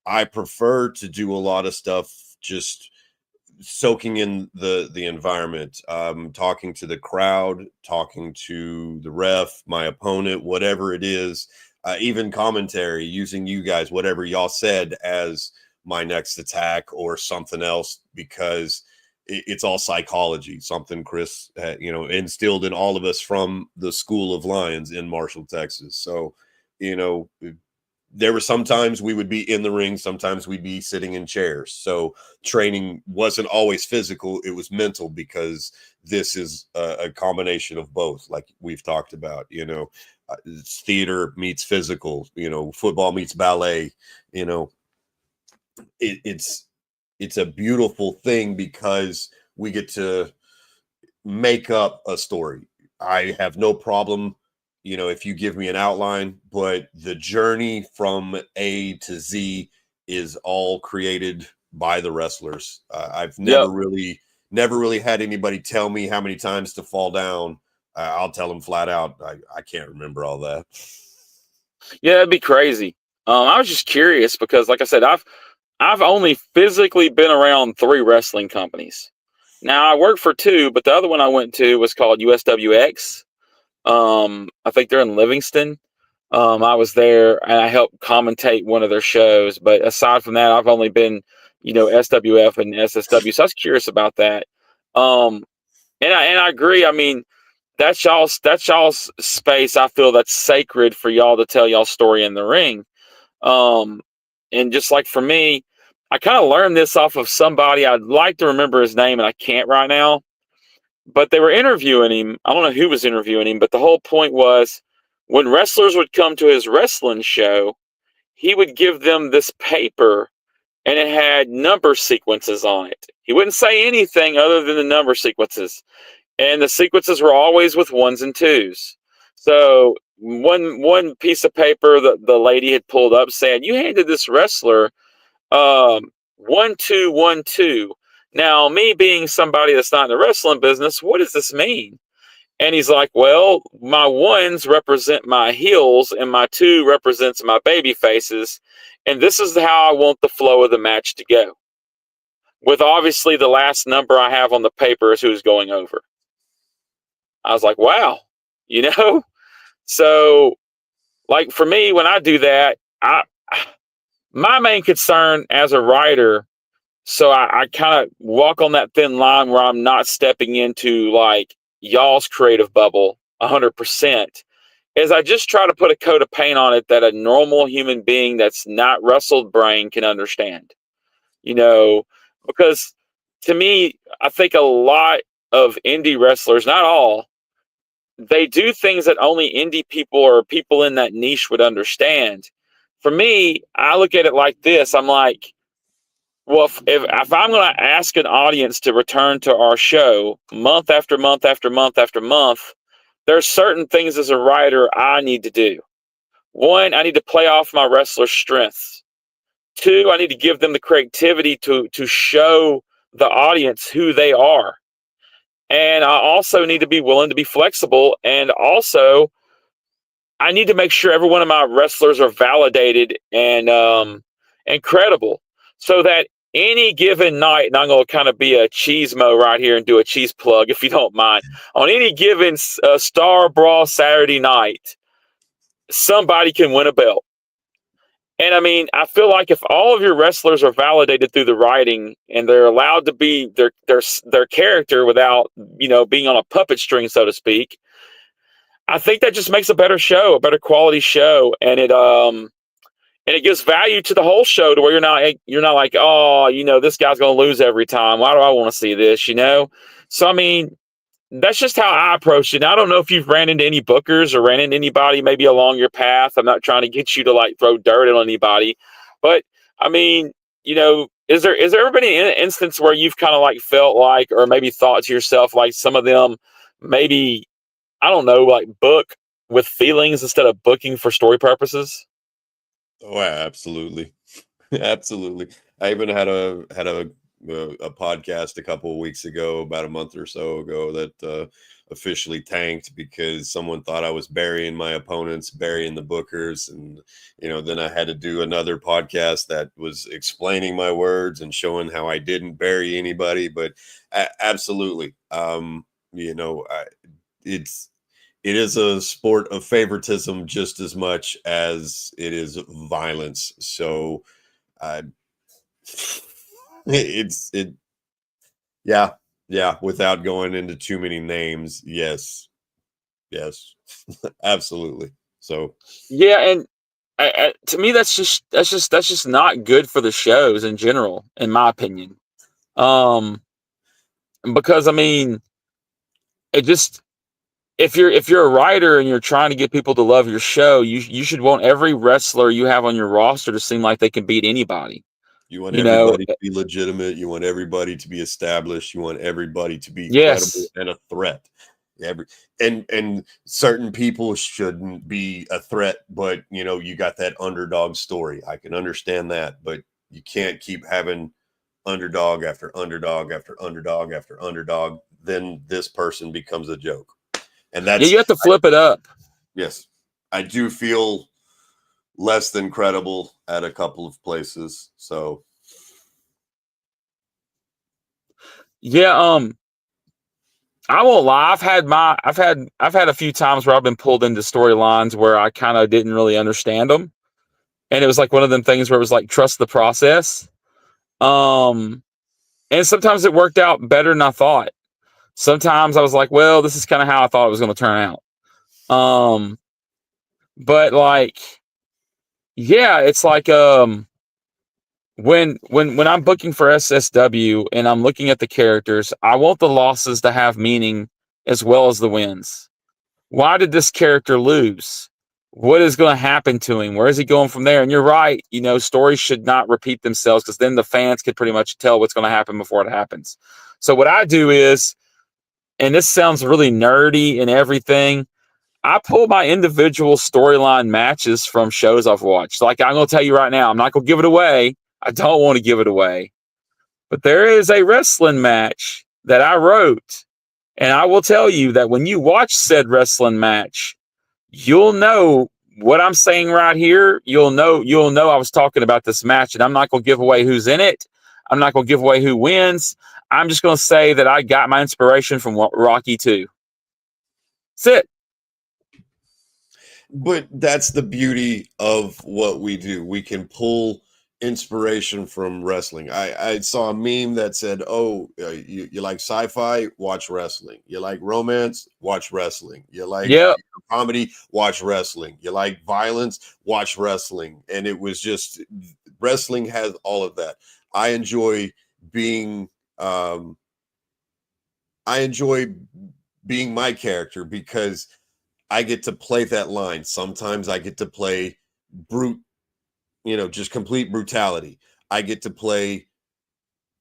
I prefer to do a lot of stuff just soaking in the environment, talking to the crowd, talking to the ref, my opponent, whatever it is, even commentary, using you guys, whatever y'all said as my next attack or something else, because it's all psychology, something Chris instilled in all of us from the School of Lions in Marshall, Texas. So you know there were sometimes we would be in the ring, sometimes we'd be sitting in chairs. So training wasn't always physical, it was mental, because this is a combination of both, like we've talked about. It's theater meets physical, football meets ballet. you know it's it's a beautiful thing because we get to make up a story. I have no problem, if you give me an outline, but the journey from A to Z is all created by the wrestlers. I've Yep. never really had anybody tell me how many times to fall down. I'll tell them flat out, I can't remember all that. Yeah, that'd be crazy. I was just curious because, like I said, I've only physically been around 3 wrestling companies. Now I work for 2, but the other one I went to was called USWX. I think they're in Livingston. I was there and I helped commentate one of their shows. But aside from that, I've only been, SWF and SSW. So I was curious about that. Um, and I agree. I mean, that's y'all's space. I feel that's sacred for y'all to tell y'all story in the ring. Um, and just like for me, I kind of learned this off of somebody. I'd like to remember his name and I can't right now, but they were interviewing him. I don't know who was interviewing him, but the whole point was when wrestlers would come to his wrestling show, he would give them this paper and it had number sequences on it. He wouldn't say anything other than the number sequences. And the sequences were always with 1s and 2s. So one piece of paper that the lady had pulled up said, "You handed this wrestler 1-2-1-2." Now, me being somebody that's not in the wrestling business, what does this mean? And he's like, "Well, my 1s represent my heels, and my 2 represents my baby faces, and this is how I want the flow of the match to go. With obviously the last number I have on the paper is who's going over." I was like, wow, you know? So, like for me, when I do that, my main concern as a writer, so I kind of walk on that thin line where I'm not stepping into like y'all's creative bubble 100%, is I just try to put a coat of paint on it that a normal human being that's not wrestled brain can understand, you know, because to me, I think a lot of indie wrestlers, not all, they do things that only indie people or people in that niche would understand. For me, I look at it like this. I'm like, Well, if I'm going to ask an audience to return to our show month after month after month after month, there's certain things as a writer I need to do. One, I need to play off my wrestler's strengths. Two, I need to give them the creativity to show the audience who they are. And I also need to be willing to be flexible. And also, I need to make sure every one of my wrestlers are validated and credible, so that any given night, and I'm going to kind of be a cheese mo right here and do a cheese plug if you don't mind. On any given Star Brawl Saturday night, somebody can win a belt. And I mean, I feel like if all of your wrestlers are validated through the writing and they're allowed to be their character without, being on a puppet string, so to speak, I think that just makes a better show, a better quality show, and it gives value to the whole show to where you're not like, oh, this guy's going to lose every time. Why do I want to see this? So I mean, that's just how I approach it. And I don't know if you've ran into any bookers or ran into anybody maybe along your path. I'm not trying to get you to like throw dirt on anybody, but I mean, is there ever been an instance where you've kind of like felt like, or maybe thought to yourself, like some of them maybe, I don't know, like book with feelings instead of booking for story purposes? Oh, absolutely. Absolutely. I even had a podcast a couple of weeks ago, about a month or so ago, that officially tanked because someone thought I was burying my opponents, burying the bookers, and then I had to do another podcast that was explaining my words and showing how I didn't bury anybody. But absolutely, it's it is a sport of favoritism just as much as it is violence. So uh, it yeah, yeah, without going into too many names, yes, yes, absolutely. So Yeah, and to me, that's just not good for the shows in general, in my opinion. Um, because I mean, it just if you're a writer and you're trying to get people to love your show, you should want every wrestler you have on your roster to seem like they can beat anybody. you want You know, everybody to be legitimate, you want everybody to be established, you want everybody to be credible yes, and a threat. Every and certain people shouldn't be a threat, but you got that underdog story. I can understand that, but you can't keep having underdog after underdog after underdog after underdog. Then this person becomes a joke. And yeah, you have to flip it up. yes, I do feel less than credible at a couple of places. So Yeah, I won't lie. I've had a few times where I've been pulled into storylines where I kind of didn't really understand them, and it was like one of them things where it was like trust the process. Um, and sometimes it worked out better than I thought. Sometimes I was like, well, this is kind of how I thought it was going to turn out. But like, yeah, it's like when I'm booking for SSW and I'm looking at the characters, I want the losses to have meaning as well as the wins. Why did this character lose? What is going to happen to him? Where is he going from there? And you're right, stories should not repeat themselves, because then the fans could pretty much tell what's going to happen before it happens. So what I do is, and this sounds really nerdy and everything, I pull my individual storyline matches from shows I've watched. Like, I'm going to tell you right now, I'm not going to give it away. I don't want to give it away. But there is a wrestling match that I wrote. And I will tell you that when you watch said wrestling match, you'll know what I'm saying right here. You'll know I was talking about this match, and I'm not going to give away who's in it. I'm not going to give away who wins. I'm just going to say that I got my inspiration from Rocky 2. That's it. but that's the beauty of what we do. We can pull inspiration from wrestling. I saw a meme that said, "Oh, you like sci-fi? Watch wrestling. You like romance? Watch wrestling. You like Yep. comedy? Watch wrestling. You like violence? Watch wrestling." And it was just, wrestling has all of that. I enjoy being um, I enjoy being my character because I get to play that line. Sometimes I get to play brute, just complete brutality. I get to play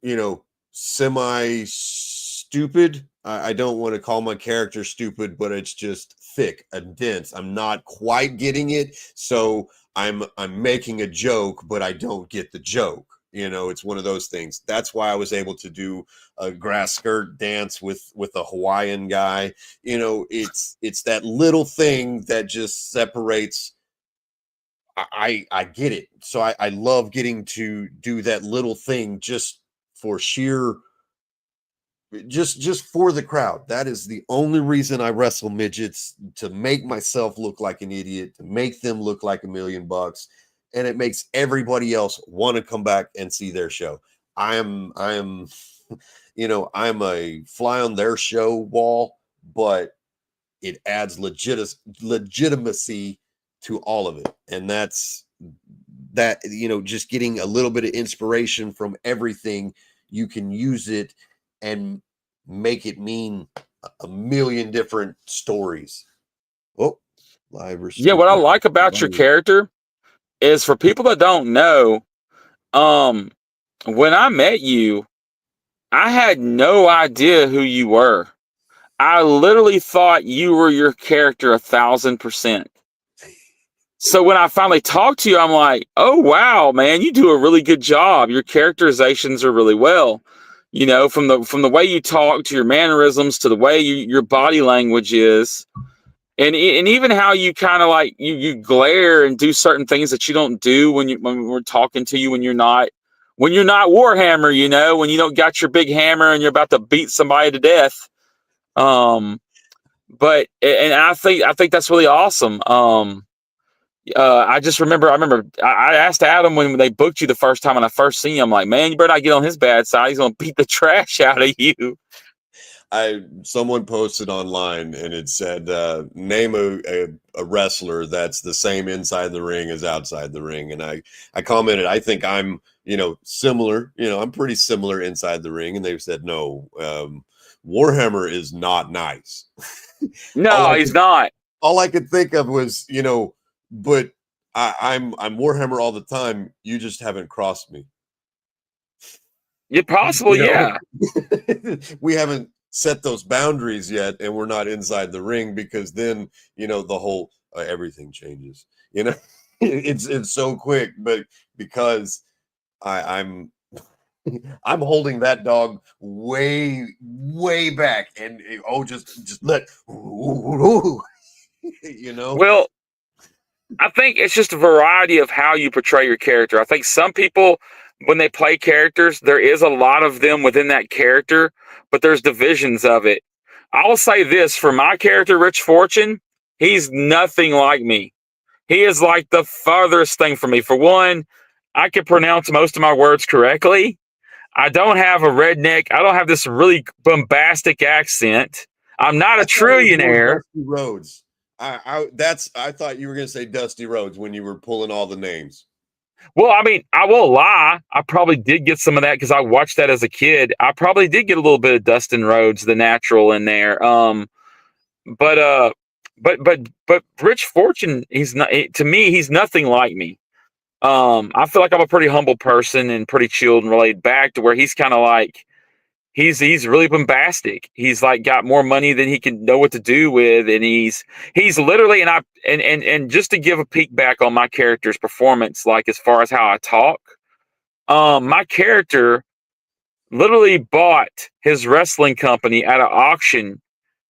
you know, semi stupid. I don't want to call my character stupid, but it's just thick and dense. I'm not quite getting it, so I'm making a joke, but I don't get the joke. You know, it's one of those things. That's why I was able to do a grass skirt dance with a Hawaiian guy. You know, it's that little thing that just separates. I get it. So I love getting to do that little thing just for sheer just for the crowd. That is the only reason I wrestle midgets, to make myself look like an idiot, to make them look like $1,000,000, and it makes everybody else want to come back and see their show. I am you know, I'm a fly on their show wall, but it adds legitimacy to all of it. And that's that, you know, just getting a little bit of inspiration from everything, you can use it and make it mean a million different stories. Oh, live Yeah, what I restriction. like about your character is, for people that don't know, um, when I met you, I had no idea who you were. I literally thought you were your character 1,000%. So when I finally talked to you, I'm like, oh wow, man, you do a really good job. Your characterizations are really well. You know, from the way you talk to your mannerisms to the way your body language is, and even how you kind of like you glare and do certain things that you don't do when we're talking to you when you're not Warhammer. You know, when you don't got your big hammer and you're about to beat somebody to death. Um, but and I think that's really awesome. I just remember, I asked Adam when they booked you the first time when I first seen you, I'm like, man, you better not get on his bad side. He's going to beat the trash out of you. Someone posted online and it said, name a wrestler that's the same inside the ring as outside the ring. And I commented, I think I'm, you know, similar, you know, I'm pretty similar inside the ring. And they said, no, Warhammer is not nice. No, he's not. All I could think of was, you know, but I'm Warhammer all the time. You just haven't crossed me. You're possible, You know, yeah. we haven't set those boundaries yet, and we're not inside the ring, because then, you know, the whole everything changes. You know, it's so quick, but because I'm I'm holding that dog way back, and just let you know. Well, I think it's just a variety of how you portray your character. I think some people, when they play characters, there is a lot of them within that character, but there's divisions of it. I'll say this for my character, Rich Fortune, he's nothing like me. He is like the farthest thing from me. For one, I can pronounce most of my words correctly. I don't have a redneck. I don't have this really bombastic accent. I'm not a I thought it was more trillionaire. Dusty Rhodes. I thought you were gonna say Dusty Rhodes when you were pulling all the names. Well, I mean, I won't lie. I probably did get some of that because I watched that as a kid. I probably did get a little bit of Dustin Rhodes, the natural, in there. But but Rich Fortune, he's not to me. He's nothing like me. I feel like I'm a pretty humble person and pretty chilled and laid back, to where he's kind of like he's really bombastic. He's like got more money than he can know what to do with, and he's literally and just to give a peek back on my character's performance, like as far as how I talk, my character literally bought his wrestling company at an auction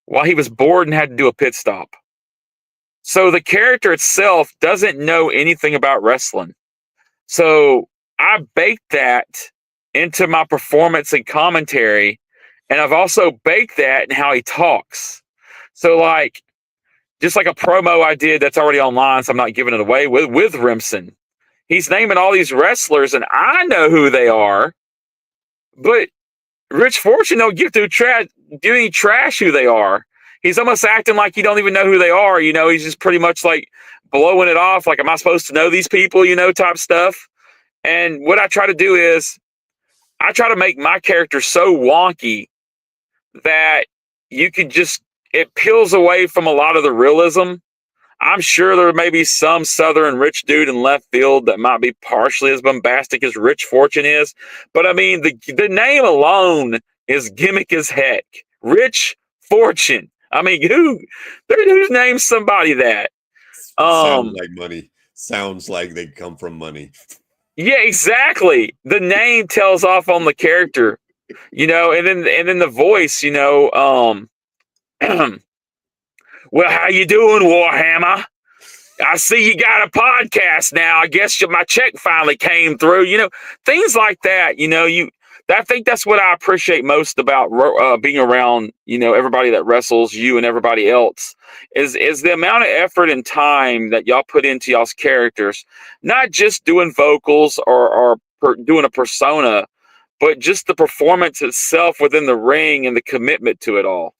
while he was bored and had to do a pit stop. So the character itself doesn't know anything about wrestling. So I baked that into my performance and commentary, and I've also baked that in how he talks. So like just like a promo I did that's already online, so I'm not giving it away, with Remsen. He's naming all these wrestlers, and I know who they are, but Rich Fortune don't give to do any trash who they are. He's almost acting like you don't even know who they are. You know, he's just pretty much like blowing it off, like, am I supposed to know these people, you know, type stuff. And what I try to do is I try to make my character so wonky that you could just, it peels away from a lot of the realism. I'm sure there may be some southern rich dude in left field that might be partially as bombastic as Rich Fortune is. But I mean, the name alone is gimmick as heck. Rich Fortune. I mean, who's named somebody that? Sounds like money. Sounds like they come from money. Yeah, exactly. The name tells off on the character, and then the voice, well, how you doing, Warhammer? I see you got a podcast now. I guess my check finally came through. Things like that. I think that's what I appreciate most about being around. Everybody that wrestles, you and everybody else, is the amount of effort and time that y'all put into y'all's characters. Not just doing vocals or doing a persona, but just the performance itself within the ring and the commitment to it all.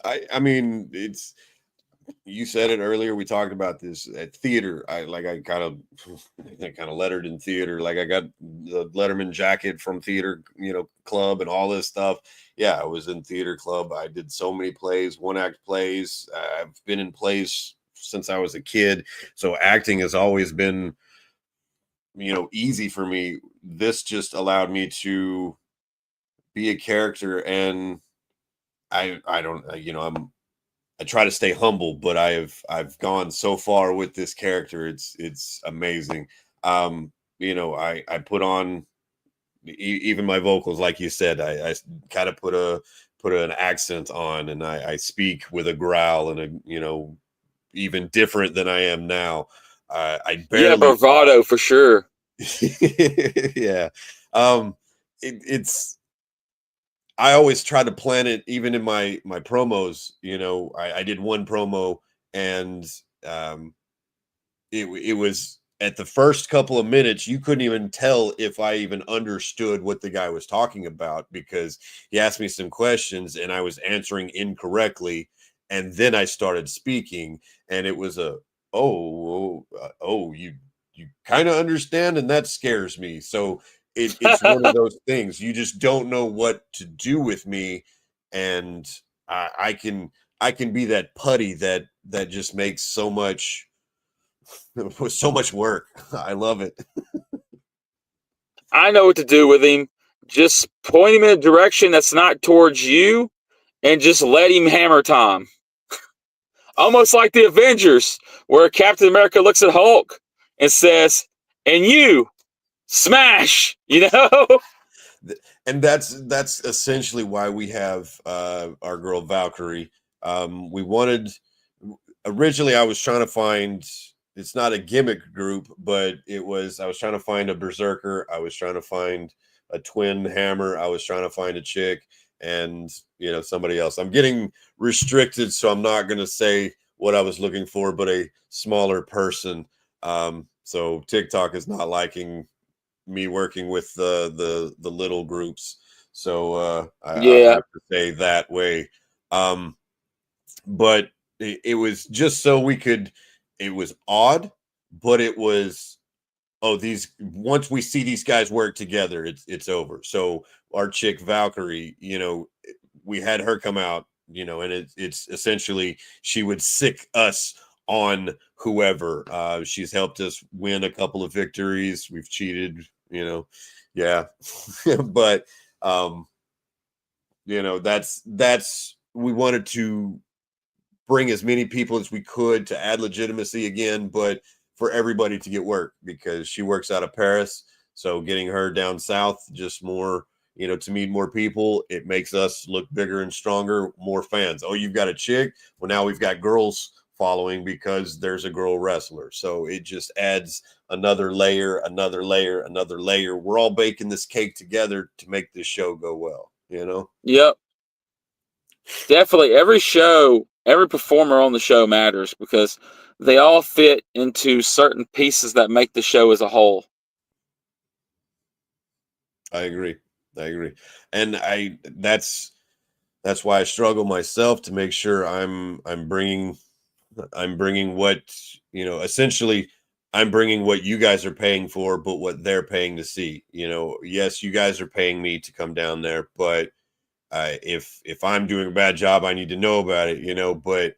I mean, you said it earlier. We talked about this at theater. I kind of lettered in theater. Like I got the Letterman jacket from theater, club and all this stuff. Yeah, I was in theater club. I did so many plays, one act plays. I've been in plays since I was a kid. So acting has always been, easy for me. This just allowed me to be a character, and I don't, I try to stay humble, but I've gone so far with this character. It's amazing. I put on even my vocals, like you said. I kind of put an accent on, and I speak with a growl and even different than I am now. I Yeah, barely bravado for sure. yeah. It's I always try to plan it, even in my promos. I did one promo, and it was at the first couple of minutes, you couldn't even tell if I even understood what the guy was talking about, because he asked me some questions and I was answering incorrectly, and then I started speaking, and it was you kind of understand, and that scares me. So it's one of those things, you just don't know what to do with me, and I can be that putty that just makes so much so much work. I love it. I know what to do with him. Just point him in a direction that's not towards you and just let him hammer Tom. Almost like the Avengers, where Captain America looks at Hulk and says, and you, smash, And that's essentially why we have our girl Valkyrie. We wanted originally, I was trying to find, it's not a gimmick group, but I was trying to find a berserker, I was trying to find a twin hammer, I was trying to find a chick, and somebody else. I'm getting restricted, so I'm not going to say what I was looking for, but a smaller person. So TikTok is not liking me working with the little groups, so I Yeah. have to say that way. But it was just so we could, it was odd, but it was, these, once we see these guys work together, it's over. So our chick Valkyrie, we had her come out, and it's essentially, she would sick us on whoever. She's helped us win a couple of victories. We've cheated, yeah. But that's we wanted to bring as many people as we could to add legitimacy again, but for everybody to get work, because she works out of Paris. So getting her down south, just more, to meet more people, it makes us look bigger and stronger, more fans. Oh, you've got a chick. Well, now we've got girls following because there's a girl wrestler. So it just adds another layer, another layer, another layer. We're all baking this cake together to make this show go well, Yep. Definitely. Every performer on the show matters because they all fit into certain pieces that make the show as a whole. I agree. And that's why I struggle myself to make sure I'm bringing what, essentially I'm bringing what you guys are paying for, but what they're paying to see. Yes, you guys are paying me to come down there, but if I'm doing a bad job, I need to know about it. But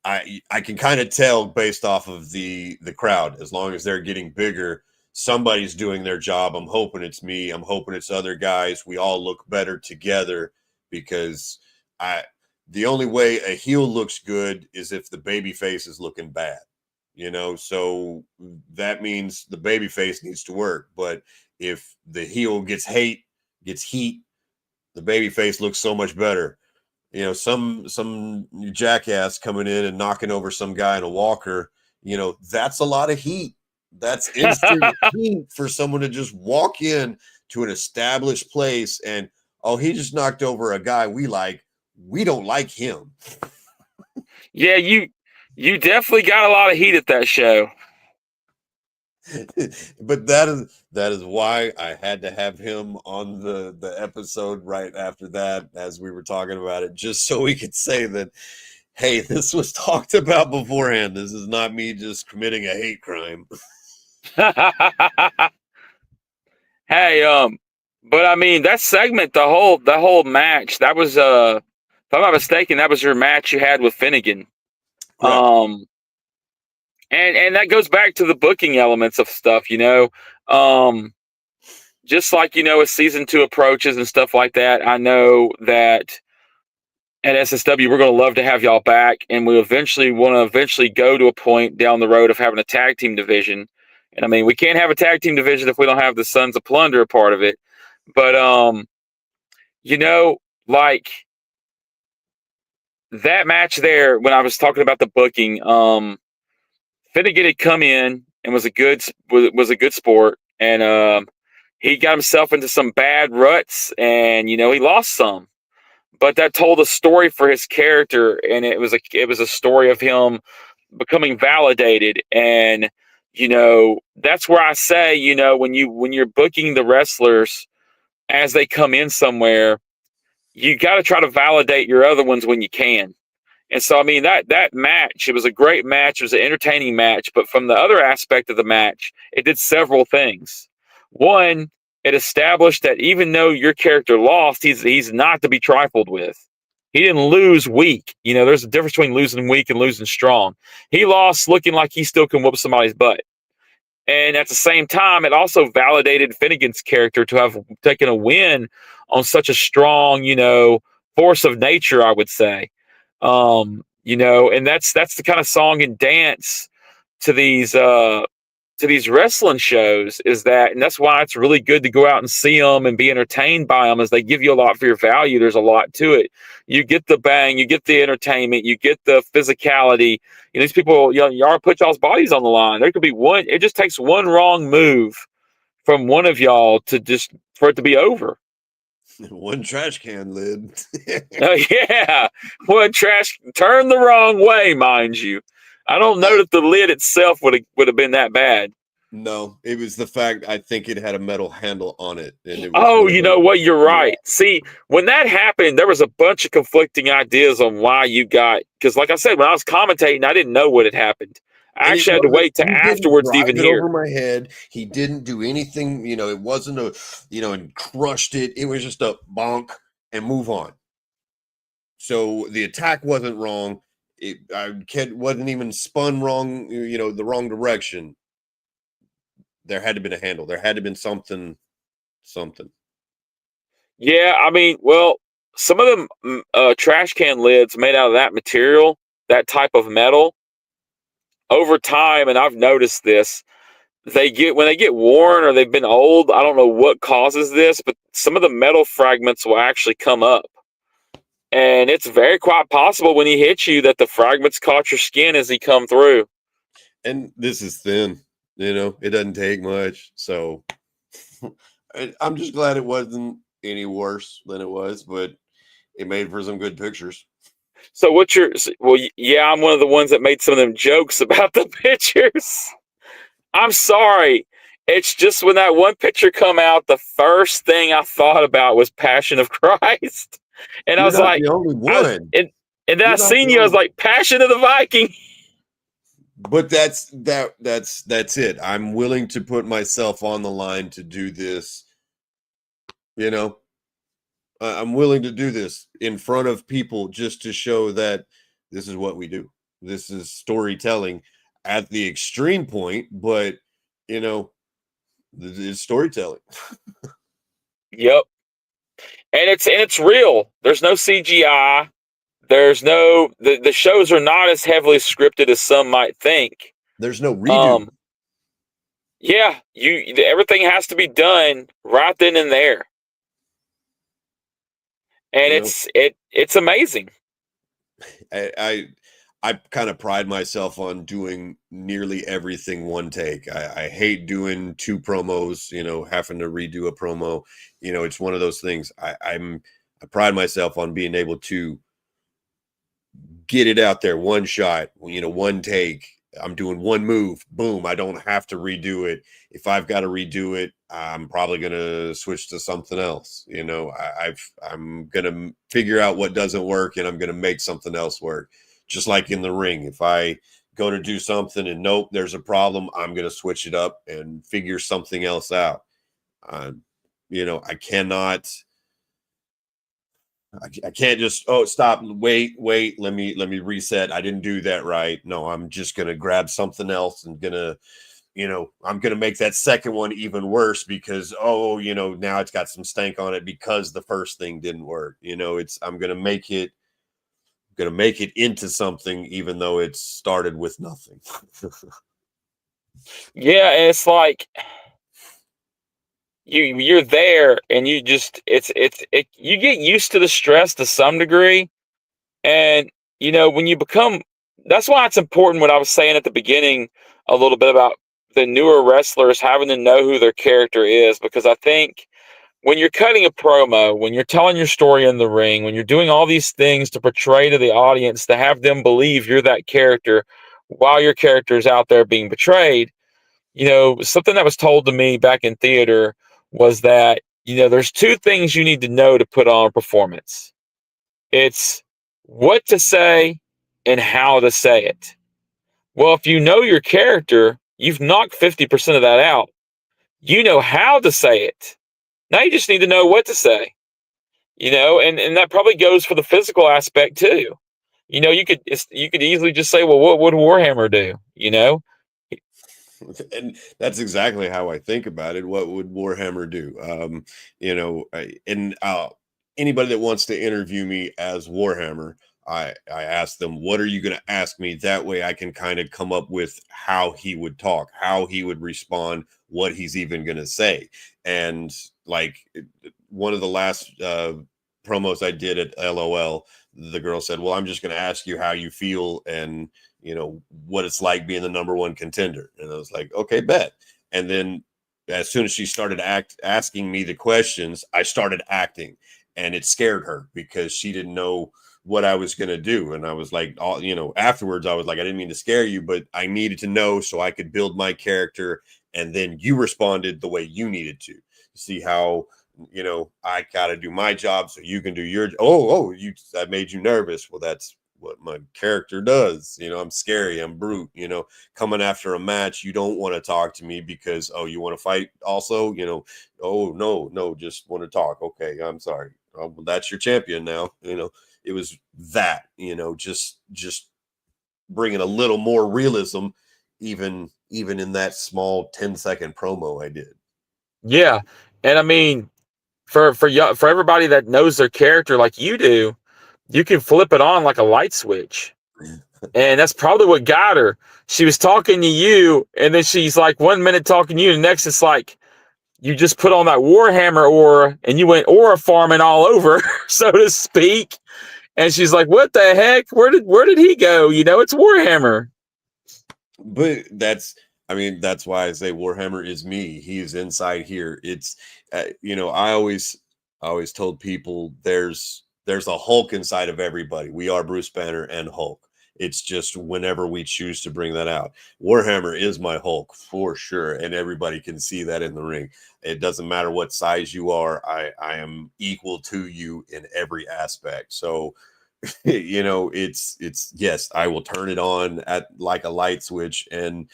I can kind of tell based off of the crowd. As long as they're getting bigger, somebody's doing their job. I'm hoping it's me. I'm hoping it's other guys. We all look better together because I the only way a heel looks good is if the baby face is looking bad. So that means the baby face needs to work. But if the heel gets heat, the baby face looks so much better. Some jackass coming in and knocking over some guy in a walker, that's a lot of heat. That's instant heat for someone to just walk in to an established place and, oh, he just knocked over a guy we like. We don't like him. Yeah, you definitely got a lot of heat at that show. But that is why I had to have him on the episode right after that, as we were talking about it, just so we could say that, hey, this was talked about beforehand. This is not me just committing a hate crime. Hey, but I mean that segment, the whole match, that was if I'm not mistaken, that was your match you had with Finnegan. Correct. And that goes back to the booking elements of stuff, just like as season 2 approaches and stuff like that. I know that at SSW we're going to love to have y'all back, and we eventually want to go to a point down the road of having a tag team division. And I mean, we can't have a tag team division if we don't have the Sons of Plunder a part of it. But like that match there, when I was talking about the booking, Finnegan had come in and was a good sport, and he got himself into some bad ruts, and he lost some. But that told a story for his character, and it was a story of him becoming validated. And that's where I say, when you're booking the wrestlers as they come in somewhere, you got to try to validate your other ones when you can. And so, I mean, that match, it was a great match. It was an entertaining match. But from the other aspect of the match, it did several things. One, it established that even though your character lost, he's not to be trifled with. He didn't lose weak. There's a difference between losing weak and losing strong. He lost looking like he still can whoop somebody's butt. And at the same time, it also validated Finnegan's character to have taken a win on such a strong, force of nature, I would say. And that's the kind of song and dance to these wrestling shows, is that, and that's why it's really good to go out and see them and be entertained by them, as they give you a lot for your value. There's a lot to it. You get the bang, you get the entertainment, you get the physicality. These people, y'all put y'all's bodies on the line. There could be one, it just takes one wrong move from one of y'all for it to be over. One trash can lid. Yeah, one trash turned the wrong way, mind you. I don't know that the lid itself would have been that bad. No, it was the fact, I think it had a metal handle on it. And it was you know what? You're right. See, when that happened, there was a bunch of conflicting ideas on why you got, because like I said, when I was commentating, I didn't know what had happened. I actually had to wait to afterwards to even hear. Over my head. He didn't do anything, it wasn't and crushed it. It was just a bonk and move on. So the attack wasn't wrong. Wasn't even spun wrong, the wrong direction. There had to have been a handle. There had to have been something. Yeah, I mean, well, some of them trash can lids made out of that material, that type of metal, over time, and I've noticed this, when they get worn or they've been old, I don't know what causes this, but some of the metal fragments will actually come up. And it's very quite possible when he hits you that the fragments caught your skin as he come through. And this is thin, it doesn't take much. So I'm just glad it wasn't any worse than it was, but it made for some good pictures. So yeah, I'm one of the ones that made some of them jokes about the pictures. I'm sorry. It's just when that one picture come out, the first thing I thought about was Passion of Christ. And I was like, the only one. And then I seen you, I was like, Passion of the Viking. But that's it. I'm willing to put myself on the line to do this. I'm willing to do this in front of people just to show that this is what we do. this is storytelling at the extreme point, but you know, it's storytelling. Yep. And it's real. There's no CGI. There's no the shows are not as heavily scripted as some might think. There's no redo. Yeah, everything has to be done right then and there. And You know, it's amazing. I kind of pride myself on doing nearly everything one take. I hate doing two promos, you know, having to redo a promo. You know, it's one of those things. I pride myself on being able to get it out there, one shot, you know, one take. I'm doing one move, boom. I don't have to redo it. If I've got to redo it, I'm probably gonna switch to something else. You know, I'm gonna figure out what doesn't work, and I'm gonna make something else work. Just like in the ring, if I go to do something and nope, there's a problem, I'm gonna switch it up and figure something else out. You know, I cannot. I can't just stop, wait, let me reset. I didn't do that right. No, I'm just gonna grab something else and gonna, you know, I'm gonna make that second one even worse because you know, now it's got some stank on it because the first thing didn't work. You know, I'm gonna make it into something even though it started with nothing. Yeah, and it's like you're there and you just you get used to the stress to some degree. And you know, when you become that's why it's important what I was saying at the beginning a little bit about the newer wrestlers having to know who their character is, because I think when you're cutting a promo, when you're telling your story in the ring, when you're doing all these things to portray to the audience, to have them believe you're that character while your character is out there being betrayed, you know, something that was told to me back in theater was that, you know, there's two things you need to know to put on a performance. It's what to say and how to say it. Well, if you know your character, you've knocked 50% of that out. You know how to say it. Now you just need to know what to say, you know, and that probably goes for the physical aspect too. You know, you could easily just say, well, what would Warhammer do? You know, And that's exactly how I think about it. What would Warhammer do? You know, anybody that wants to interview me as Warhammer, I ask them, what are you going to ask me? That way I can kind of come up with how he would talk, how he would respond, what he's even going to say. And like one of the last promos I did at LOL, the girl said, well, I'm just going to ask you how you feel and you know what it's like being the number one contender. And I was like, okay, bet. And then as soon as she started asking me the questions, I started acting, and it scared her because she didn't know what I was going to do. And I was like, you know, afterwards I was like, I didn't mean to scare you, but I needed to know so I could build my character. And then you responded the way you needed to see how, you know, I got to do my job so you can do your. I made you nervous. Well, that's what my character does. You know, I'm scary, I'm brute. You know, coming after a match, you don't want to talk to me because you want to fight also. You know, no, just want to talk. Okay, I'm sorry. Well, that's your champion now. You know, it was that. You know, just bringing a little more realism, even in that small 10-second promo I did. yeah. And I mean, for everybody that knows their character like you do, you can flip it on like a light switch. And that's probably what got her. She was talking to you, and then she's like 1 minute talking to you, and the next it's like you just put on that Warhammer aura, and you went aura farming all over, so to speak. And she's like, "What the heck? Where did he go? You know, it's Warhammer." But that's why I say Warhammer is me. He is inside here. It's you know, I always told people there's a Hulk inside of everybody. We are Bruce Banner and Hulk. It's just whenever we choose to bring that out. Warhammer is my Hulk for sure, and everybody can see that in the ring. It doesn't matter what size you are. I am equal to you in every aspect. So you know, it's yes, I will turn it on at like a light switch. And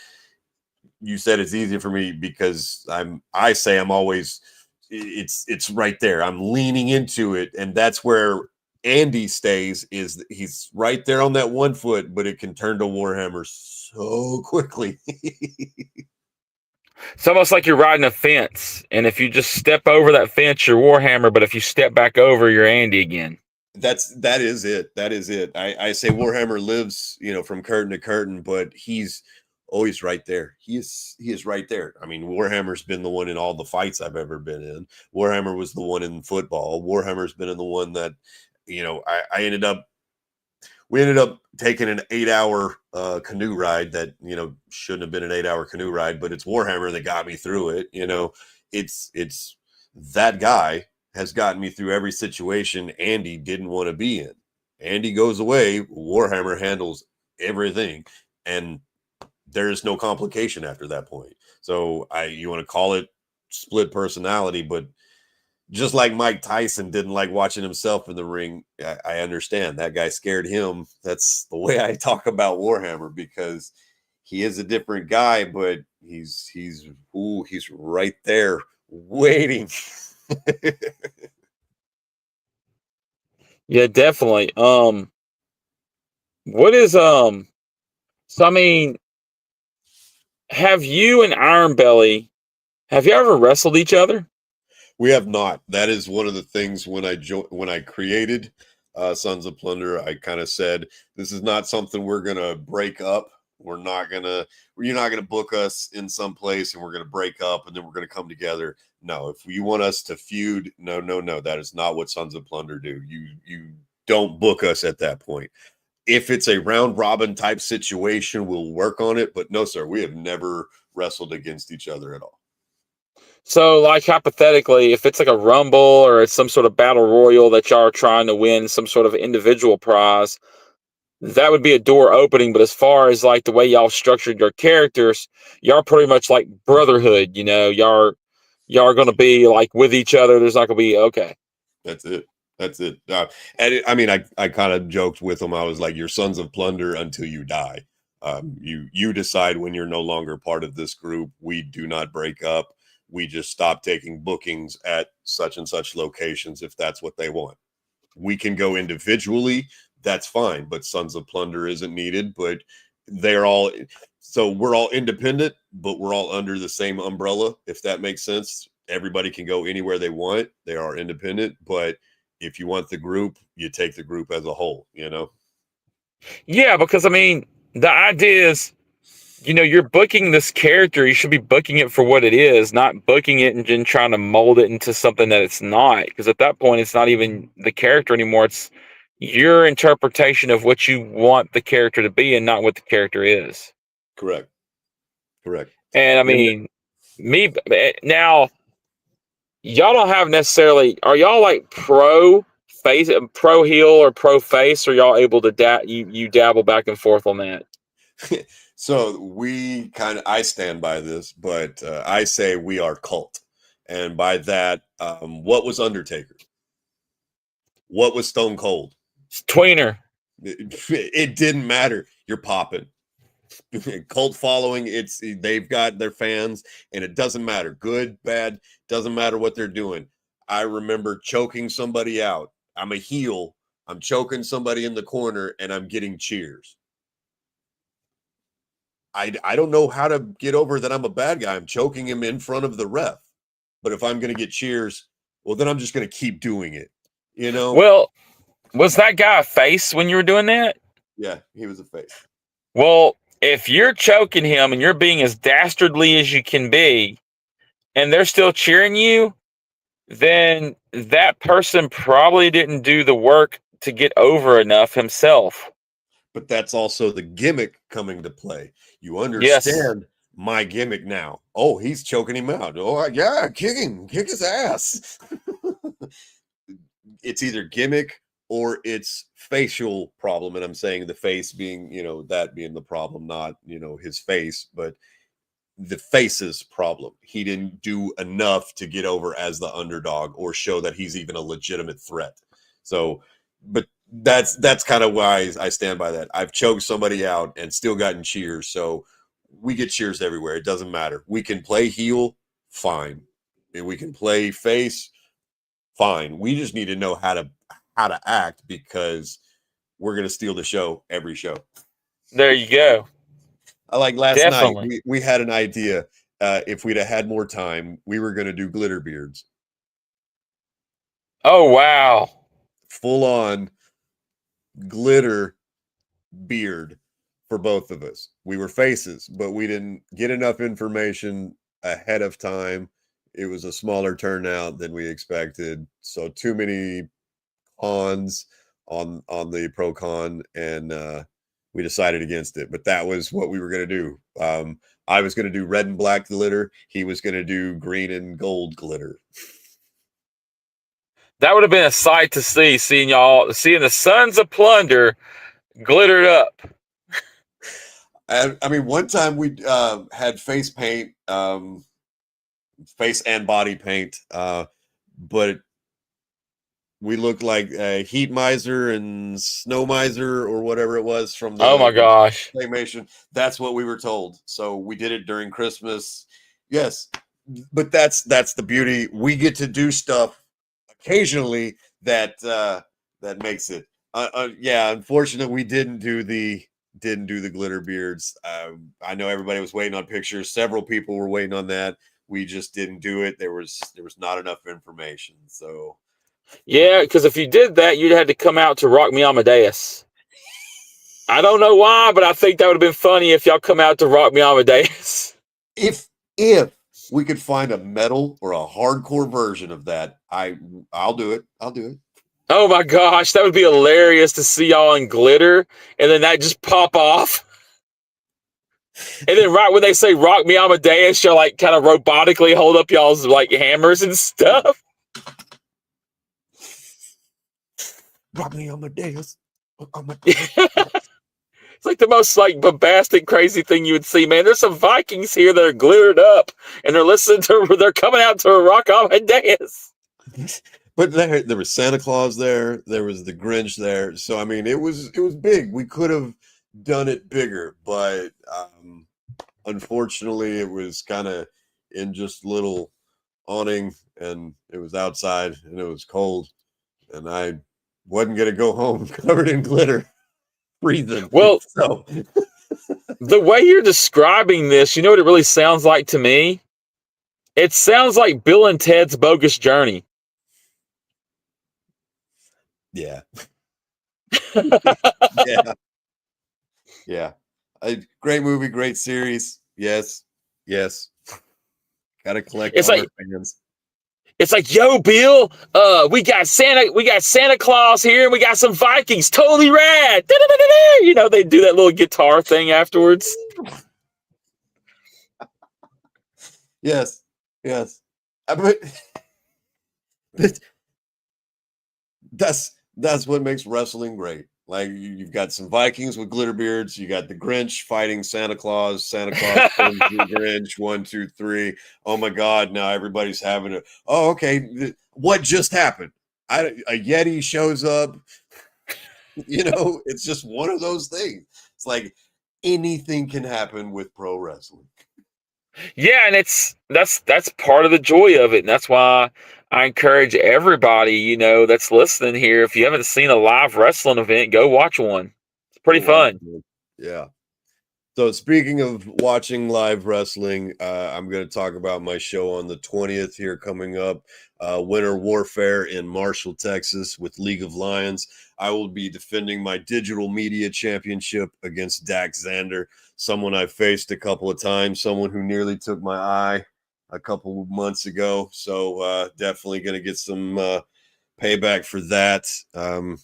you said it's easy for me because I say I'm always, it's right there. I'm leaning into it, and that's where Andy stays is he's right there on that 1 foot, but it can turn to Warhammer so quickly. It's almost like you're riding a fence, and if you just step over that fence, you're Warhammer, but if you step back over, you're Andy again. That is it. That is it. I say Warhammer lives, from curtain to curtain, but he's always right there. He is right there. I mean, Warhammer's been the one in all the fights I've ever been in. Warhammer was the one in football. Warhammer's been in the one that, we ended up taking an 8-hour canoe ride that, shouldn't have been an 8-hour canoe ride, but it's Warhammer that got me through it. It's that guy has gotten me through every situation Andy didn't want to be in. Andy goes away, Warhammer handles everything, and there is no complication after that point. So you want to call it split personality, but just like Mike Tyson didn't like watching himself in the ring, I understand that guy scared him. That's the way I talk about Warhammer, because he is a different guy, but he's right there waiting. Yeah, definitely. What is so I mean, have you and Iron Belly, have you ever wrestled each other? We have not. That is one of the things when I created Sons of Plunder, I kind of said, this is not something we're gonna break up. You're not gonna book us in some place and we're gonna break up and then we're gonna come together. No, if you want us to feud, no, that is not what Sons of Plunder do. You don't book us at that point. If it's a round robin type situation, we'll work on it. But no, sir, we have never wrestled against each other at all. So, like, hypothetically, if it's like a rumble or it's some sort of battle royal that y'all are trying to win some sort of individual prize, that would be a door opening. But as far as like the way y'all structured your characters, y'all pretty much like brotherhood. Y'all are going to be like with each other. There's not going to be okay. That's it. I kind of joked with him. I was like, "You're Sons of Plunder until you die. You decide when you're no longer part of this group. We do not break up. We just stop taking bookings at such and such locations if that's what they want. We can go individually. That's fine, but Sons of Plunder isn't needed. But we're all independent, but we're all under the same umbrella, if that makes sense. Everybody can go anywhere they want. They are independent, but if you want the group, you take the group as a whole, Yeah, because I mean, the idea is, you're booking this character. You should be booking it for what it is, not booking it and then trying to mold it into something that it's not. Because at that point, it's not even the character anymore. It's your interpretation of what you want the character to be and not what the character is. Correct. And I mean, now, y'all don't have necessarily, are y'all like pro face, pro heel or pro face? Or y'all able to you dabble back and forth on that? So I stand by this, but I say we are cult. And by that, what was Undertaker? What was Stone Cold? It's tweener. It didn't matter. You're popping. Cult following, they've got their fans, and it doesn't matter. Good, bad, doesn't matter what they're doing. I remember choking somebody out. I'm a heel. I'm choking somebody in the corner, and I'm getting cheers. I don't know how to get over that I'm a bad guy. I'm choking him in front of the ref. But if I'm going to get cheers, well, then I'm just going to keep doing it. Well, was that guy a face when you were doing that? Yeah, he was a face. Well, if you're choking him and you're being as dastardly as you can be, and they're still cheering you, then that person probably didn't do the work to get over enough himself. But that's also the gimmick coming to play. You understand my gimmick now. Oh, he's choking him out. Oh, yeah, kick his ass. It's either gimmick or it's facial problem. And I'm saying the face being, that being the problem, not, his face, but the face's problem. He didn't do enough to get over as the underdog or show that he's even a legitimate threat. So, but that's kind of why I stand by that. I've choked somebody out and still gotten cheers. So we get cheers everywhere. It doesn't matter. We can play heel, fine. And we can play face, fine. We just need to know how how to act because we're going to steal the show every show. There you go. Like last Definitely. night, we had an idea. If we'd have had more time, we were going to do glitter beards. Oh, wow. Full on glitter beard for both of us. We were faces, but we didn't get enough information ahead of time. It was a smaller turnout than we expected. So too many cons on the pro con, and we decided against it. But that was what we were going to do. I was going to do red and black glitter. He was going to do green and gold glitter. That would have been a sight to see, seeing the Sons of Plunder glittered up. I mean, one time we had face paint, face and body paint, but we looked like a heat miser and snow miser or whatever it was from the Oh my gosh. claymation. That's what we were told. So we did it during Christmas. Yes, but that's the beauty. We get to do stuff occasionally that makes it. Yeah, unfortunately, we didn't do the glitter beards. I know everybody was waiting on pictures. Several people were waiting on that. We just didn't do it. There was not enough information. So Yeah, because if you did that, you'd had to come out to Rock Me Amadeus. I don't know why, but I think that would have been funny if y'all come out to Rock Me Amadeus. If we could find a metal or a hardcore version of that, I'll do it. I'll do it. Oh my gosh, that would be hilarious to see y'all in glitter and then that just pop off. And then right when they say Rock Me Amadeus, y'all like kind of robotically hold up y'all's like hammers and stuff. Rock Me Amadeus. It's like the most like bombastic, crazy thing you would see, man. There's some Vikings here that are glittered up and they're coming out to a Rock Amadeus. But there was Santa Claus there. There was the Grinch there. So I mean, it was big. We could have done it bigger, but unfortunately, it was kind of in just little awning, and it was outside, and it was cold, and I wasn't gonna go home covered in glitter, freezing. Well, so the way you're describing this, you know what it really sounds like to me? It sounds like Bill and Ted's Bogus Journey. yeah. Yeah. A great movie, great series. Yes. Gotta collect It's all like our fans. It's like, yo, Bill, we got Santa Claus here, and we got some Vikings, totally rad. Da-da-da-da-da. You know, they do that little guitar thing afterwards. Yes. But that's what makes wrestling great. Like you've got some Vikings with glitter beards. You got the Grinch fighting Santa Claus. Santa Claus turns to Grinch. 1, 2, 3. Oh my God! Now everybody's having a. Oh, okay. What just happened? A Yeti shows up. You know, it's just one of those things. It's like anything can happen with pro wrestling. Yeah, and that's part of the joy of it, and that's why I encourage everybody, you know, that's listening here. If you haven't seen a live wrestling event, go watch one. It's pretty fun. Yeah. So speaking of watching live wrestling, I'm going to talk about my show on the 20th here coming up, Winter Warfare in Marshall, Texas with League of Lions. I will be defending my digital media championship against Dax Xander, someone I faced a couple of times, someone who nearly took my eye a couple of months ago. So definitely going to get some payback for that.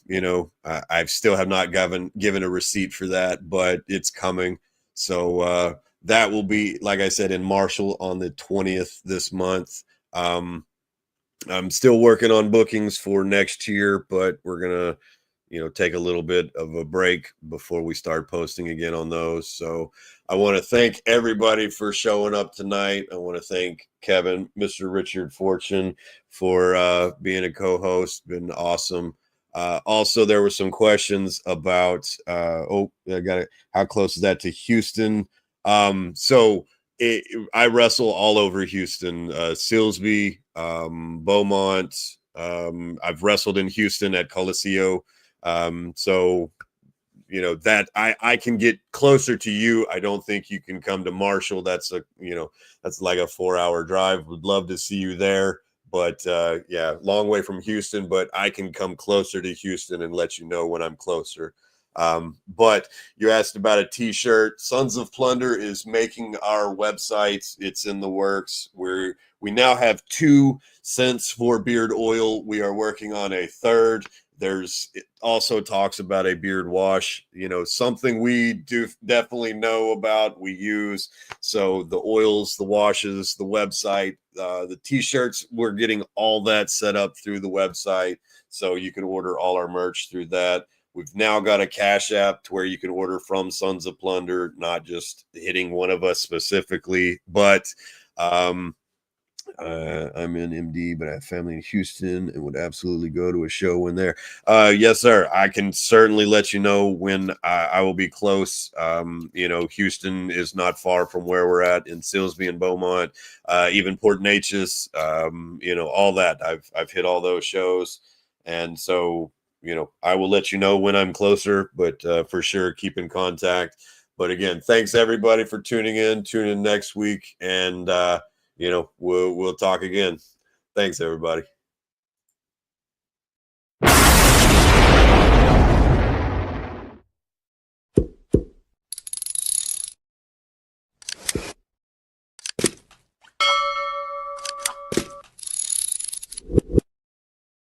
You know, I still have not given a receipt for that, but it's coming. So that will be, like I said, in Marshall on the 20th this month. I'm still working on bookings for next year, but we're gonna, you know, take a little bit of a break before we start posting again on those. So I want to thank everybody for showing up tonight. I want to thank Kevin, Mr. Richard Fortune, for being a co-host. Been awesome. Also, there were some questions about how close is that to Houston? I wrestle all over Houston, Silsbee, Beaumont, I've wrestled in Houston at Coliseo. So, you know, that I can get closer to you. I don't think you can come to Marshall. That's that's like a 4-hour drive. Would love to see you there. But yeah, long way from Houston, but I can come closer to Houston and let you know when I'm closer. But you asked about a t-shirt. Sons of Plunder is making our website. It's in the works. We now have 2 cents for beard oil. We are working on a third. It also talks about a beard wash, something we do definitely know about, we use. So the oils, the washes, the website, the t-shirts, we're getting all that set up through the website. So you can order all our merch through that. We've now got a Cash App to where you can order from Sons of Plunder, not just hitting one of us specifically, but I'm in MD, but I have family in Houston and would absolutely go to a show when there. Yes, sir. I can certainly let you know when I will be close. Houston is not far from where we're at in Silsbee and Beaumont, even Port Neches, all that. I've hit all those shows. And so, I will let you know when I'm closer, but for sure, keep in contact. But again, thanks everybody for tuning in. Tune in next week, and we'll talk again. Thanks, everybody.